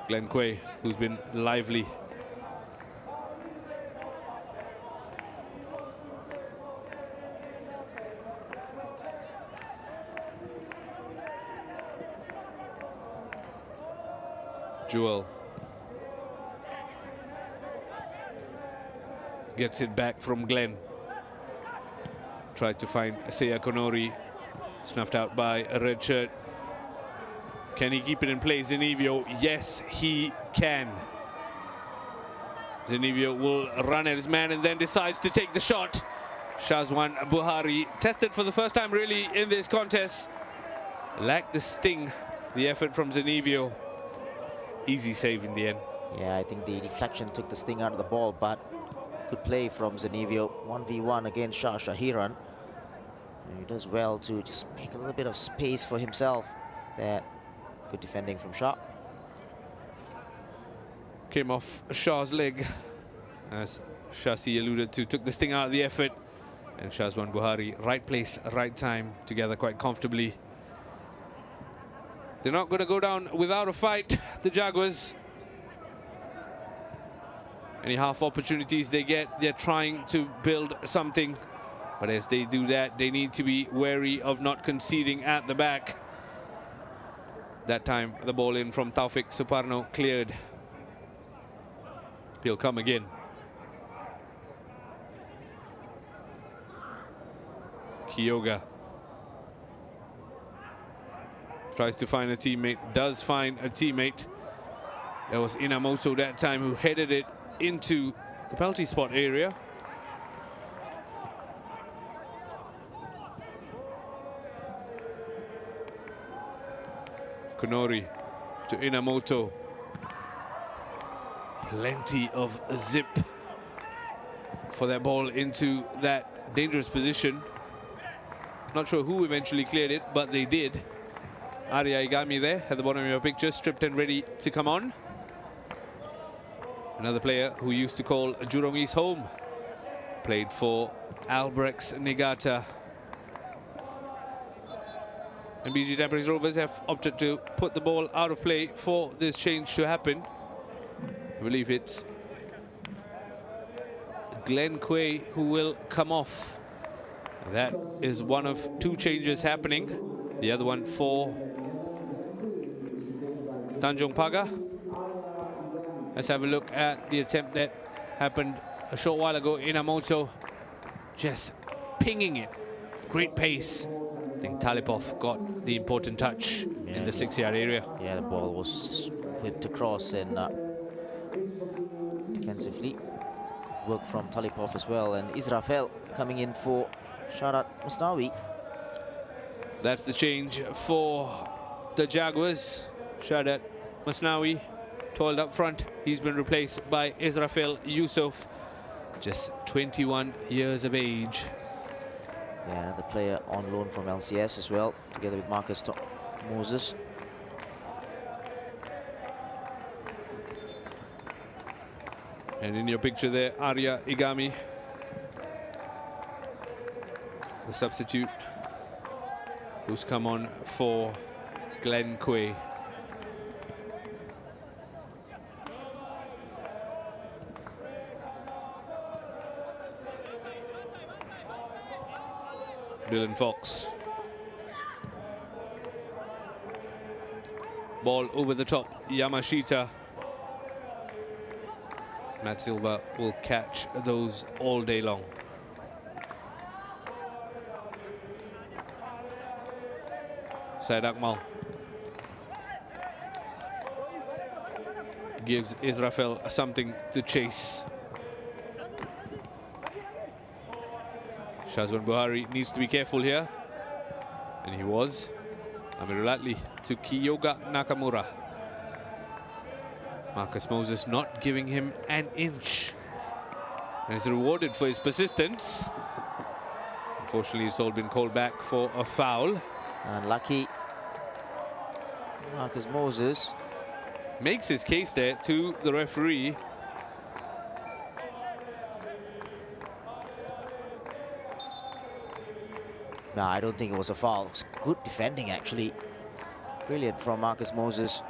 Glenn Quay, who's been lively. Jewel gets it back from Glenn. Tried to find Seya Konori, snuffed out by a red shirt. Can he keep it in play, Zenivio? Yes, he can. Zenivio will run at his man and then decides to take the shot. Shazwan Buhari, tested for the first time really in this contest. Lacked the sting, the effort from Zenivio. Easy save in the end. Yeah, I think the deflection took the sting out of the ball, but good play from Zenivio. 1v1 against Shah Shahiran. And he does well to just make a little bit of space for himself. That good defending from Shah. Came off Shah's leg, as Shasi alluded to, took the sting out of the effort. And Shazwan Buhari, right place, right time, together quite comfortably. They're not going to go down without a fight, the Jaguars. Any half opportunities they get, they're trying to build something. But as they do that, they need to be wary of not conceding at the back. That time, the ball in from Taufik Suparno cleared. He'll come again. Kyoga tries to find a teammate, does find a teammate. There was Inamoto that time who headed it into the penalty spot area. Konori to Inamoto. Plenty of zip for that ball into that dangerous position. Not sure who eventually cleared it, but they did. Arya Igami there at the bottom of your picture, stripped and ready to come on. Another player who used to call Jurong East home. Played for Albrechts Niigata And BG Tampines Rovers have opted to put the ball out of play for this change to happen. I believe it's Glenn Quay who will come off. That is one of two changes happening. The other one for Tanjong Pagar. Let's have a look at the attempt that happened a short while ago. Inamoto just pinging it with great pace. I think Talipov got the important touch in the 6-yard area. Yeah, the ball was just whipped across, and defensively work from Talipov as well, and Israfel coming in for Sharat Musnawi. That's the change for the Jaguars. Sharat Musnawi toiled up front. He's been replaced by Israfel Yusuf, just 21 years of age. Yeah, the player on loan from LCS as well, together with Marcus Moses. And in your picture there, Arya Igami, the substitute, who's come on for Glenn Quay. Dylan Fox. Ball over the top, Yamashita. Matt Silva will catch those all day long. Syed Akmal gives Israfel something to chase. Shazwan Buhari needs to be careful here, and he was. Amirulatli to Kyoga Nakamura. Marcus Moses not giving him an inch, and is rewarded for his persistence. Unfortunately, it's all been called back for a foul. Unlucky. Marcus Moses Makes his case there to the referee. No, I don't think it was a foul. It was good defending, actually. Brilliant from Marcus Moses.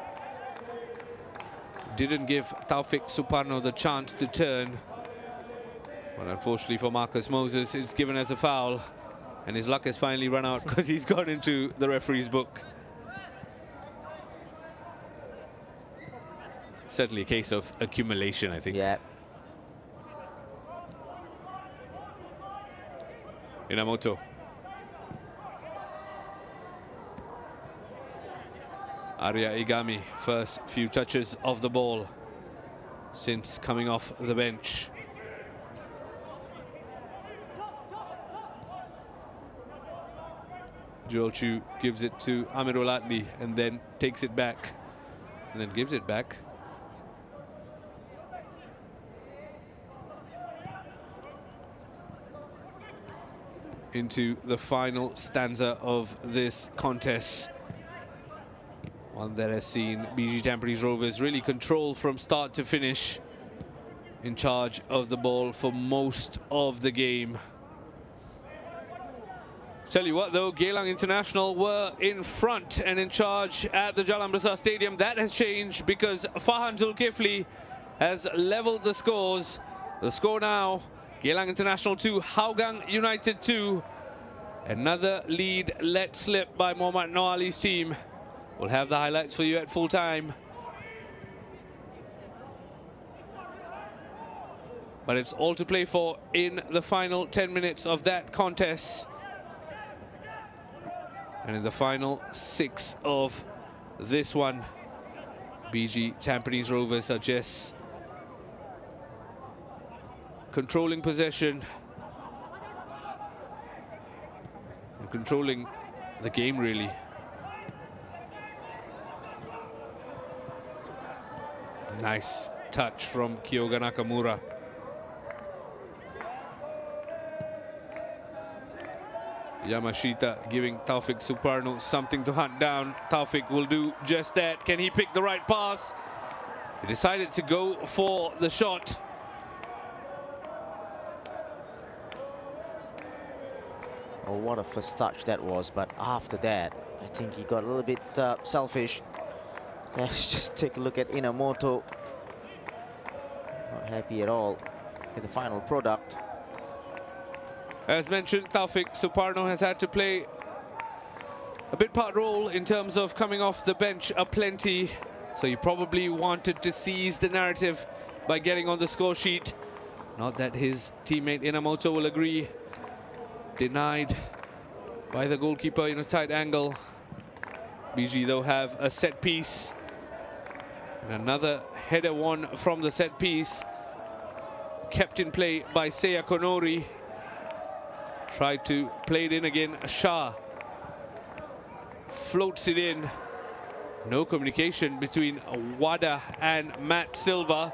Didn't give Taufik Suparno the chance to turn. But unfortunately for Marcus Moses, it's given as a foul. And his luck has finally run out because he's gone into the referee's book. Certainly a case of accumulation, I think. Yeah. Inamoto. Arya Igami, first few touches of the ball since coming off the bench. Joel Chu gives it to Amirul Atli and then takes it back and then gives it back. Into the final stanza of this contest. One that has seen BG Tampines Rovers really control from start to finish, in charge of the ball for most of the game. Tell you what though, Geylang International were in front and in charge at the Jalan Besar Stadium. That has changed because Farhan Zulkifli has leveled the scores. The score now, Geylang International 2, Hougang United 2. Another lead let slip by Mohammad Noali's team. We'll have the highlights for you at full time. But it's all to play for in the final 10 minutes of that contest. And in the final 6 of this one, BG Tampines Rovers are just controlling possession and controlling the game, really. Nice touch from Kyoga Nakamura. Yamashita giving Taufik Suparno something to hunt down. Taufik will do just that. Can he pick the right pass? He decided to go for the shot. Oh, what a first touch that was, but after that, I think he got a little bit selfish. Let's just take a look at Inamoto. Not happy at all with the final product. As mentioned, Taufik Suparno has had to play a bit part role in terms of coming off the bench aplenty. So he probably wanted to seize the narrative by getting on the score sheet. Not that his teammate Inamoto will agree. Denied by the goalkeeper in a tight angle. BG though have a set piece. And another header won from the set piece. Kept in play by Seiya Konori. Tried to play it in again. Shah floats it in. No communication between Wada and Matt Silva.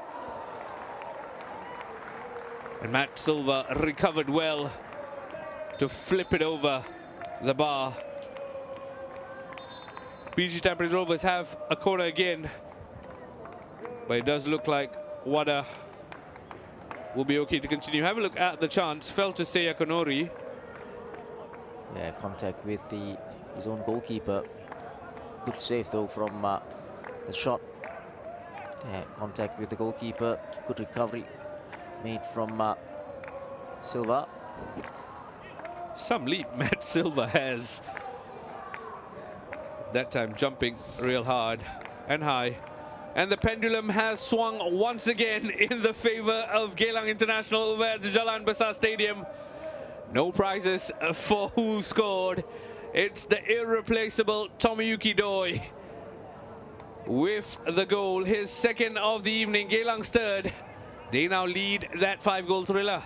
And Matt Silva recovered well to flip it over the bar. BG Tampines Rovers have a corner again, but it does look like Wada will be okay to continue. Have a look at the chance. Fell to Seiya Konori. Yeah, contact with his own goalkeeper. Good save though from the shot. Yeah, contact with the goalkeeper. Good recovery made from Silva. Some leap Matt Silva has. That time jumping real hard and high. And the pendulum has swung once again in the favor of Geylang International over at the Jalan Besar Stadium. No prizes for who scored. It's the irreplaceable Tomoyuki Doi with the goal, his second of the evening. Geylang's third. They now lead that 5-goal thriller.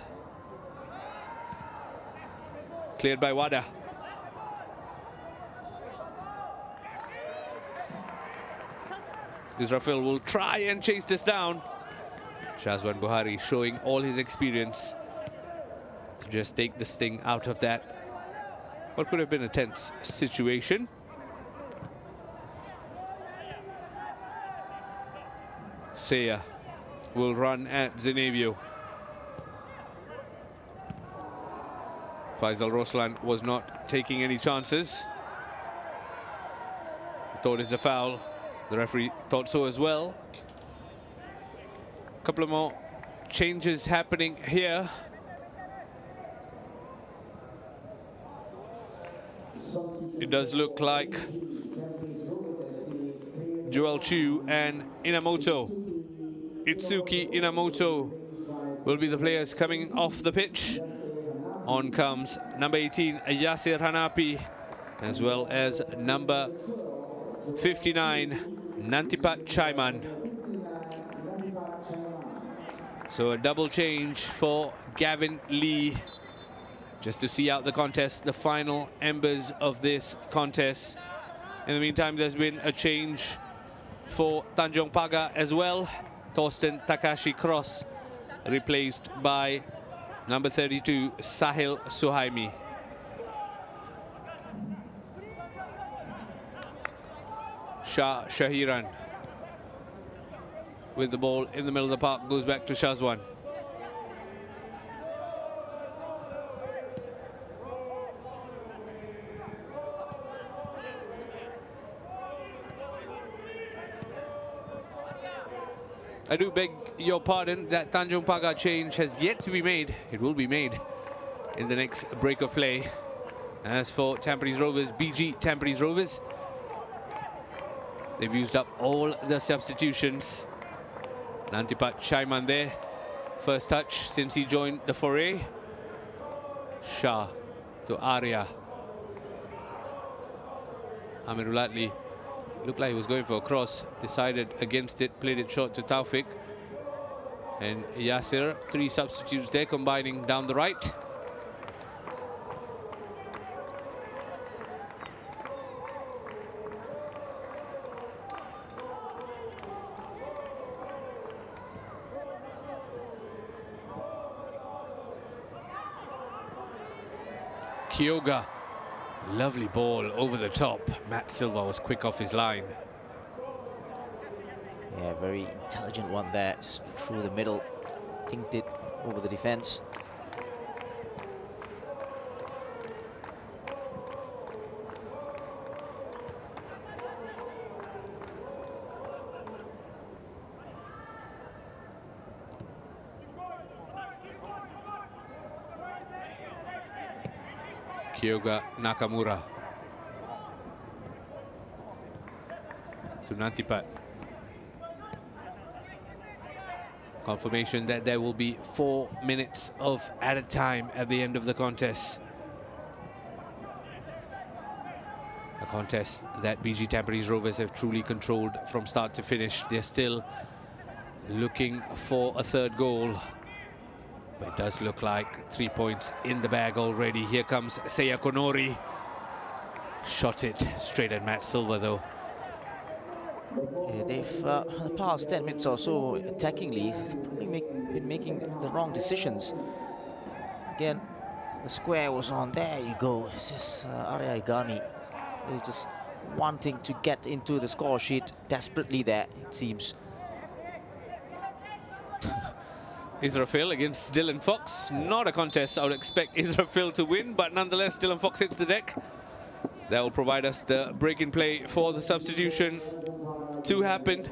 Cleared by Wada. Israfil will try and chase this down. Shazwan Buhari showing all his experience to just take this thing out of that what could have been a tense situation. Seiya will run at Zenevio. Faisal Roslan was not taking any chances. He thought it's a foul. The referee thought so as well. A couple of more changes happening here. It does look like Joel Chu and Inamoto, Itsuki Inamoto, will be the players coming off the pitch. On comes number 18, Yasir Hanapi, as well as number 59, Nantipat Chaiman. So a double change for Gavin Lee, just to see out the contest, the final embers of this contest. In the meantime, there's been a change for Tanjong Pagar as well. Torsten Takashi Cross replaced by number 32, Sahil Suhaimi. Shah Shahiran with the ball in the middle of the park, goes back to Shazwan. I do beg your pardon, that Tanjong Pagar change has yet to be made. It will be made in the next break of play. As for Tampines Rovers, BG Tampines Rovers, they've used up all the substitutions. Nantipat Chaiman there, first touch since he joined the foray. Shah to Arya. Amirul Atli looked like he was going for a cross, decided against it, played it short to Taufik. And Yasir, 3 substitutes there, combining down the right. Kyoga, lovely ball over the top. Matt Silva was quick off his line. Yeah, very intelligent one there, just through the middle, tinked it over the defense. Kyoga Nakamura to Nantipat. Confirmation that there will be 4 minutes of added time at the end of the contest. A contest that BG Tampines Rovers have truly controlled from start to finish. They're still looking for a third goal, but it does look like 3 points in the bag already. Here comes Seiya Konori. Shot it straight at Matt Silva though. Yeah, they've the past 10 minutes or so attackingly probably been making the wrong decisions. Again, the square was on. There you go. It's just Arya Igami. They're just wanting to get into the score sheet desperately there, it seems. Israfil against Dylan Fox. Not a contest I would expect Israfil to win, but nonetheless Dylan Fox hits the deck. That will provide us the break in play for the substitution to happen.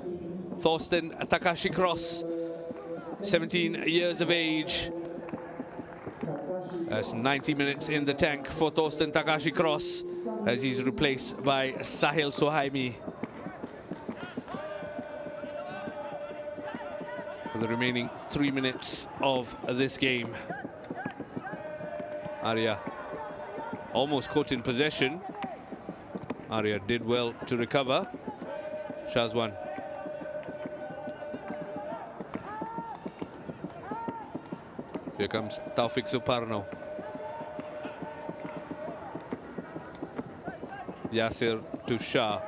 Thorsten Takashi Cross, 17 years of age. That's 90 minutes in the tank for Thorsten Takashi Cross as he's replaced by Sahil Sohaimi. For the remaining 3 minutes of this game. Arya almost caught in possession. Arya did well to recover. Shazwan. Here comes Taufik Suparno. Yasir to Shah.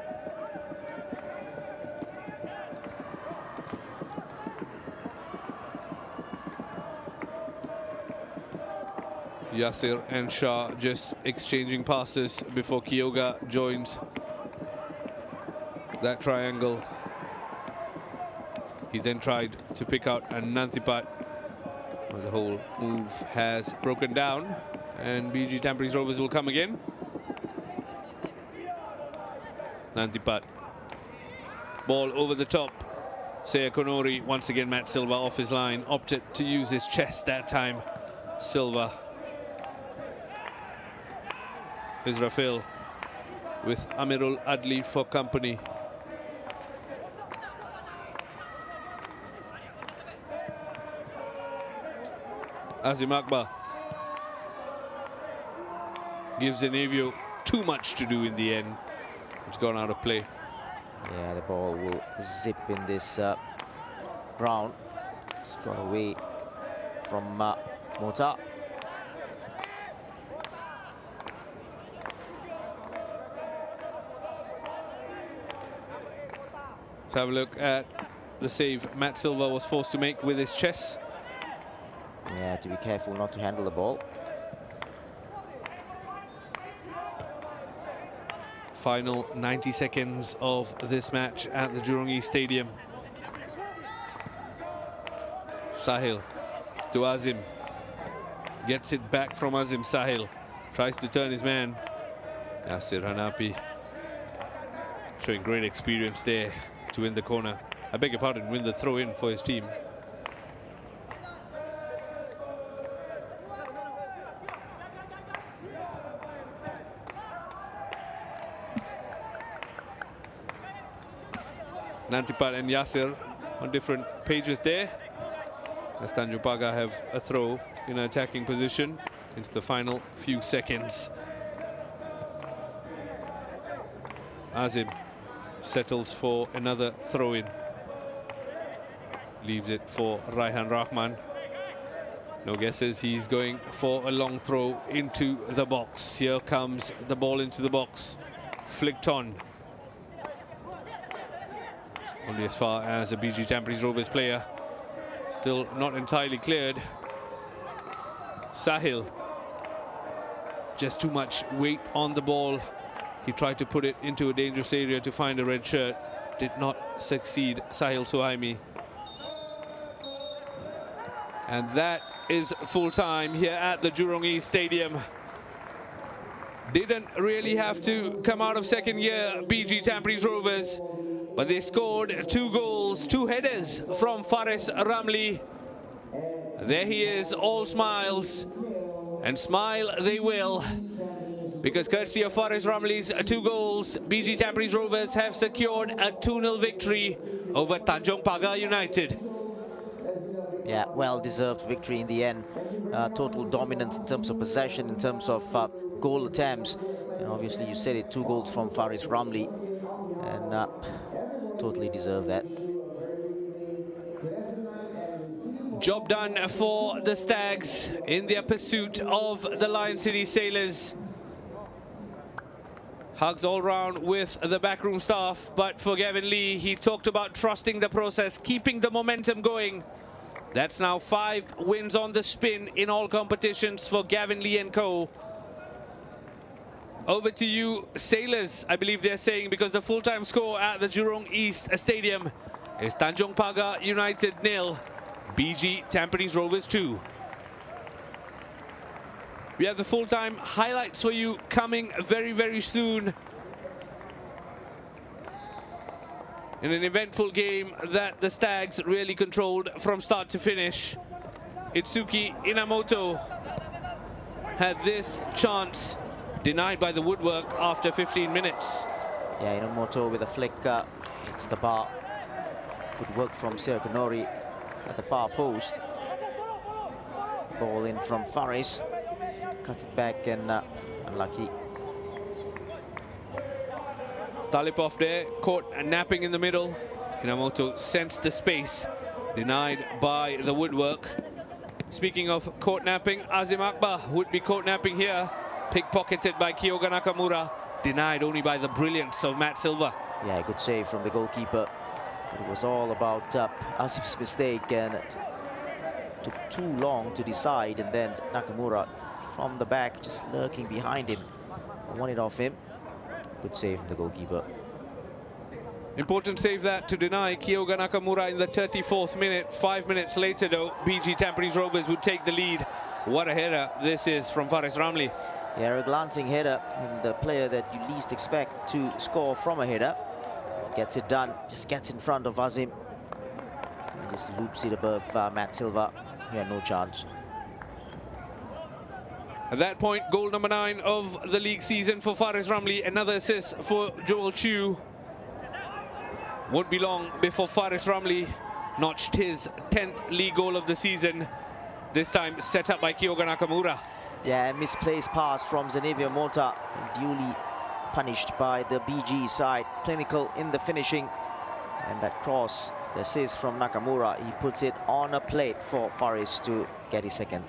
Yasir and Shah just exchanging passes before Kyoga joins that triangle. He then tried to pick out a Nantipat, but the whole move has broken down, and BG Tampines Rovers will come again. Nantipat. Ball over the top. Seiya Konori, once again Matt Silva off his line, opted to use his chest that time. Silva. Israfil with Amirul Adli for company. Azim Akbar gives Zenevio too much to do in the end. It's gone out of play. Yeah, the ball will zip in this ground. It's gone away from Mota. Let's have a look at the save Matt Silva was forced to make with his chest. Yeah, to be careful not to handle the ball. Final 90 seconds of this match at the Jurong East Stadium. Sahil to Azim. Gets it back from Azim. Sahil tries to turn his man. Yasir Hanapi showing great experience there to win the corner. I beg your pardon, win the throw-in for his team. Nantipat and Yasir on different pages there, as Tanjong Pagar have a throw in an attacking position into the final few seconds. Azim settles for another throw-in. Leaves it for Raihan Rahman. No guesses, he's going for a long throw into the box. Here comes the ball into the box. Flicked on. Only as far as a BG Tampines Rovers player. Still not entirely cleared. Sahil. Just too much weight on the ball. He tried to put it into a dangerous area to find a red shirt. Did not succeed, Sahil Sohaimi. And that is full time here at the Jurong East Stadium. Didn't really have to come out of second gear, BG Tampines Rovers. But they scored 2 goals, 2 headers from Fares Ramli. There he is, all smiles. And smile they will because courtesy of Faris Ramli's 2 goals, BG Tampines Rovers have secured a 2-0 victory over Tanjong Pagar United. Yeah, well-deserved victory in the end. Total dominance in terms of possession, in terms of goal attempts. And obviously, you said it, 2 goals from Faris Ramli. And totally deserved that. Job done for the Stags in their pursuit of the Lion City Sailors. Hugs all round with the backroom staff, but for Gavin Lee, he talked about trusting the process, keeping the momentum going. That's now 5 wins on the spin in all competitions for Gavin Lee and co. Over to you, Sailors, I believe they're saying, because the full-time score at the Jurong East Stadium is Tanjong Pagar United 0, BG Tampines Rovers 2. We have the full-time highlights for you coming very, very soon. In an eventful game that the Stags really controlled from start to finish. Itsuki Inamoto had this chance denied by the woodwork after 15 minutes. Yeah, Inamoto with a flick hits the bar. Good work from Seya Konori at the far post. Ball in from Faris. Cut it back and unlucky. Talipov there, caught napping in the middle. Inamoto sensed the space, denied by the woodwork. Speaking of caught napping, Azim Akbar would be caught napping here. Pickpocketed by Kyoga Nakamura, denied only by the brilliance of Matt Silva. Yeah, good save from the goalkeeper. It was all about Azim's mistake, and it took too long to decide, and then Nakamura from the back just lurking behind him. Won it off him. Good save from the goalkeeper. Important save that to deny Kyoga Nakamura in the 34th minute. 5 minutes later though, BG Tampines Rovers would take the lead. What a header this is from Faris Ramli. Yeah, a glancing header, and the player that you least expect to score from a header gets it done, just gets in front of Azim. He just loops it above Matt Silva. He had no chance. At that point, goal number 9 of the league season for Faris Ramli. Another assist for Joel Chu. Won't be long before Faris Ramli notched his 10th league goal of the season. This time set up by Kyoga Nakamura. Yeah, misplaced pass from Zenevia Mota, duly punished by the BG side. Clinical in the finishing. And that cross, the assist from Nakamura, he puts it on a plate for Faris to get his second.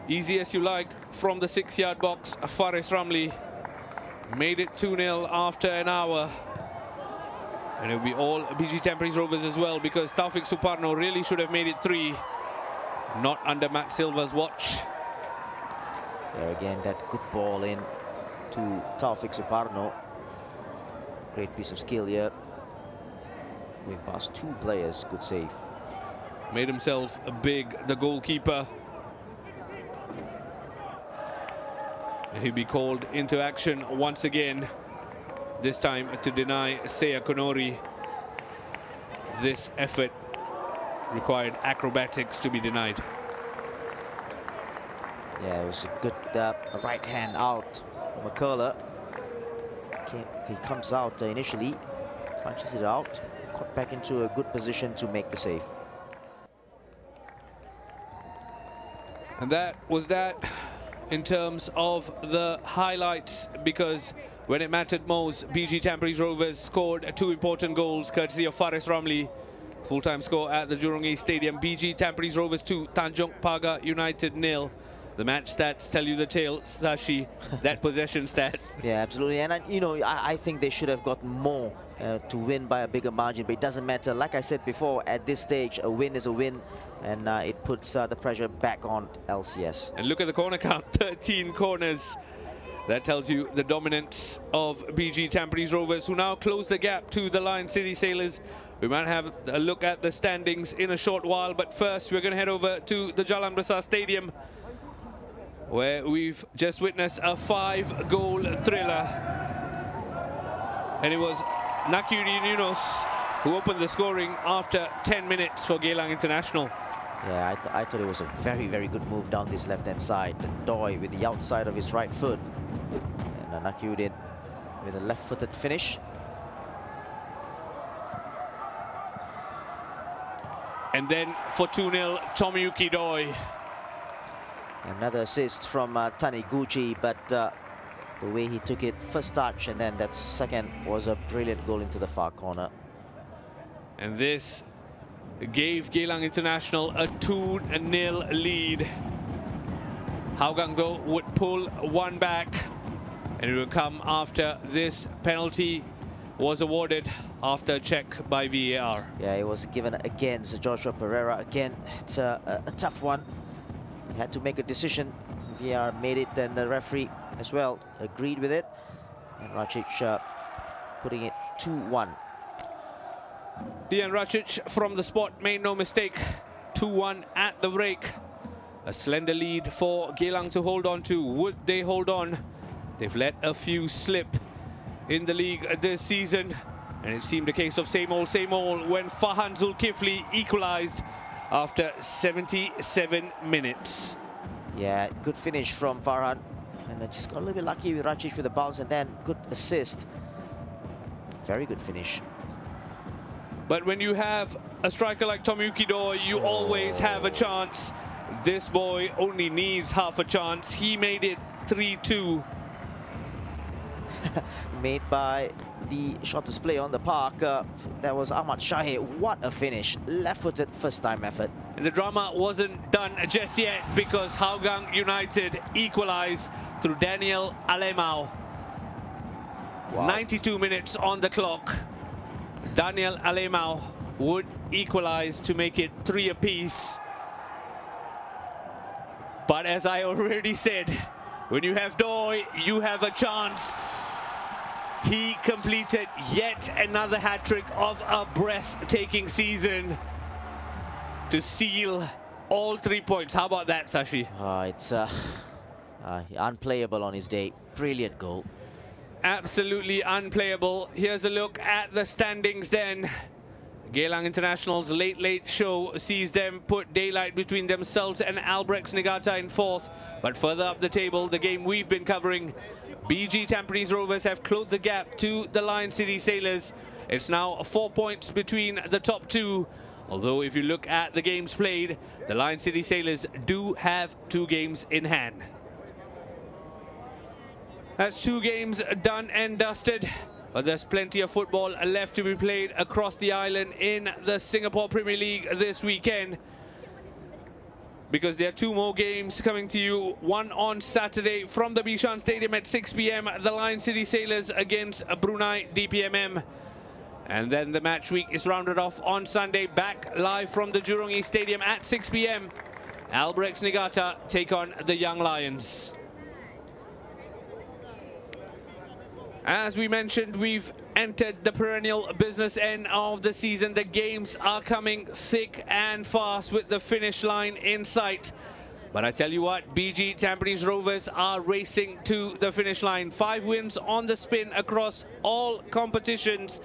Easy as you like from the 6-yard box. Faris Ramli made it 2-0 after an hour. And it'll be all BG Tampines Rovers as well, because Taufik Suparno really should have made it 3. Not under Matt Silva's watch. There again, that good ball in to Taufik Suparno. Great piece of skill here. Going past 2 players, good save. Made himself big, the goalkeeper. And he'll be called into action once again, this time to deny Seya Konori. This effort required acrobatics to be denied. Yeah, it was a good right hand out from a curler. He comes out initially, punches it out, caught back into a good position to make the save. And that was that in terms of the highlights, because when it mattered most, BG Tampines Rovers scored 2 important goals courtesy of Faris Ramli. Full-time score at the Jurong East Stadium. BG Tampines Rovers 2, Tanjong Pagar United 0. The match stats tell you the tale, Sashi, that possession stat. Yeah, absolutely. And, you know, I think they should have gotten more to win by a bigger margin, but it doesn't matter. Like I said before, at this stage, a win is a win, and it puts the pressure back on LCS. And look at the corner count, 13 corners. That tells you the dominance of BG Tampines Rovers, who now close the gap to the Lion City Sailors. We might have a look at the standings in a short while, but first we're going to head over to the Jalan Besar Stadium, where we've just witnessed a 5-goal thriller. And it was Nakyuri Yunus who opened the scoring after 10 minutes for Geylang International. Yeah, I thought it was a very, very good move down this left-hand side. And Doi with the outside of his right foot. And Nakyudin with a left-footed finish. And then for 2-0, Tomoyuki Doi. Another assist from Taniguchi, but the way he took it, first touch, and then that second was a brilliant goal into the far corner. And this gave Geylang International a 2-0 lead. Hougang, though, would pull one back, and it will come after this penalty was awarded after a check by VAR. Yeah, it was given against Joshua Pereira. Again, it's a tough one. He had to make a decision. VAR made it, and the referee as well agreed with it. And Racic putting it 2-1. Dian Racic from the spot made no mistake. 2-1 at the break. A slender lead for Geylang to hold on to. Would they hold on? They've let a few slip in the league this season, and it seemed a case of same old when Farhan Zulkifli equalized after 77 minutes. Yeah, good finish from Farhan, and I just got a little bit lucky with Racic with the bounce, and then good assist. Very good finish. But when you have a striker like Tomoyuki Doi, you always have a chance. This boy only needs half a chance. He made it 3-2. Made by the shortest player on the park. That was Ahmad Shahid. What a finish. Left-footed first-time effort. And the drama wasn't done just yet, because Hougang United equalized through Daniel Alemao. Wow. 92 minutes on the clock. Daniel Alemao would equalize to make it 3 apiece. But as I already said, when you have Doi, you have a chance. He completed yet another hat-trick of a breathtaking season to seal all 3 points. How about that, Sashi? It's unplayable on his day. Brilliant goal. Absolutely unplayable. Here's a look at the standings then. Geylang International's late show sees them put daylight between themselves and Albrechts Niigata in 4th. But further up the table, the game we've been covering, BG Tampines Rovers have closed the gap to the Lion City Sailors. It's now 4 points between the top 2. Although if you look at the games played, the Lion City Sailors do have 2 games in hand. That's 2 games done and dusted. But there's plenty of football left to be played across the island in the Singapore Premier League this weekend, because there are 2 more games coming to you. One on Saturday from the Bishan Stadium at 6 p.m. The Lion City Sailors against Brunei DPMM. And then the match week is rounded off on Sunday, back live from the Jurong East Stadium at 6 p.m. Albrechts Niigata take on the Young Lions. As we mentioned, we've entered the perennial business end of the season. The games are coming thick and fast with the finish line in sight. But I tell you what, BG Tampines Rovers are racing to the finish line. 5 wins on the spin across all competitions.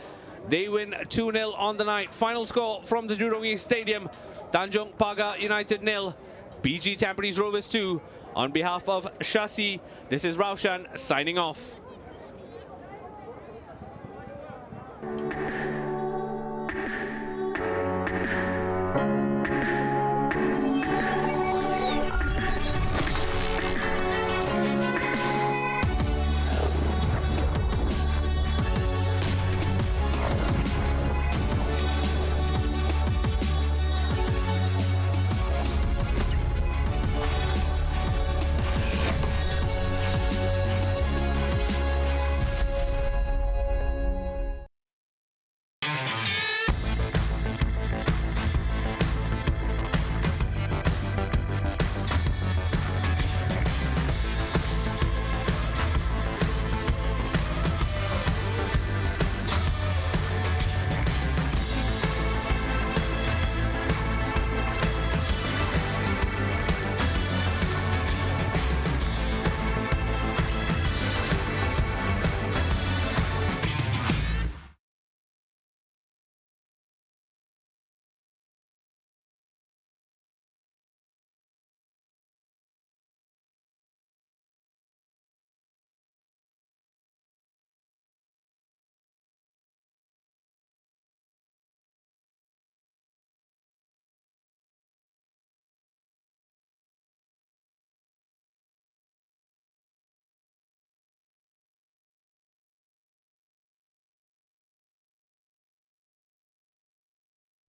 They win 2-0 on the night. Final score from the Jurong East Stadium, Tanjong Pagar United 0, BG Tampines Rovers 2. On behalf of Shasi, this is Raushan signing off.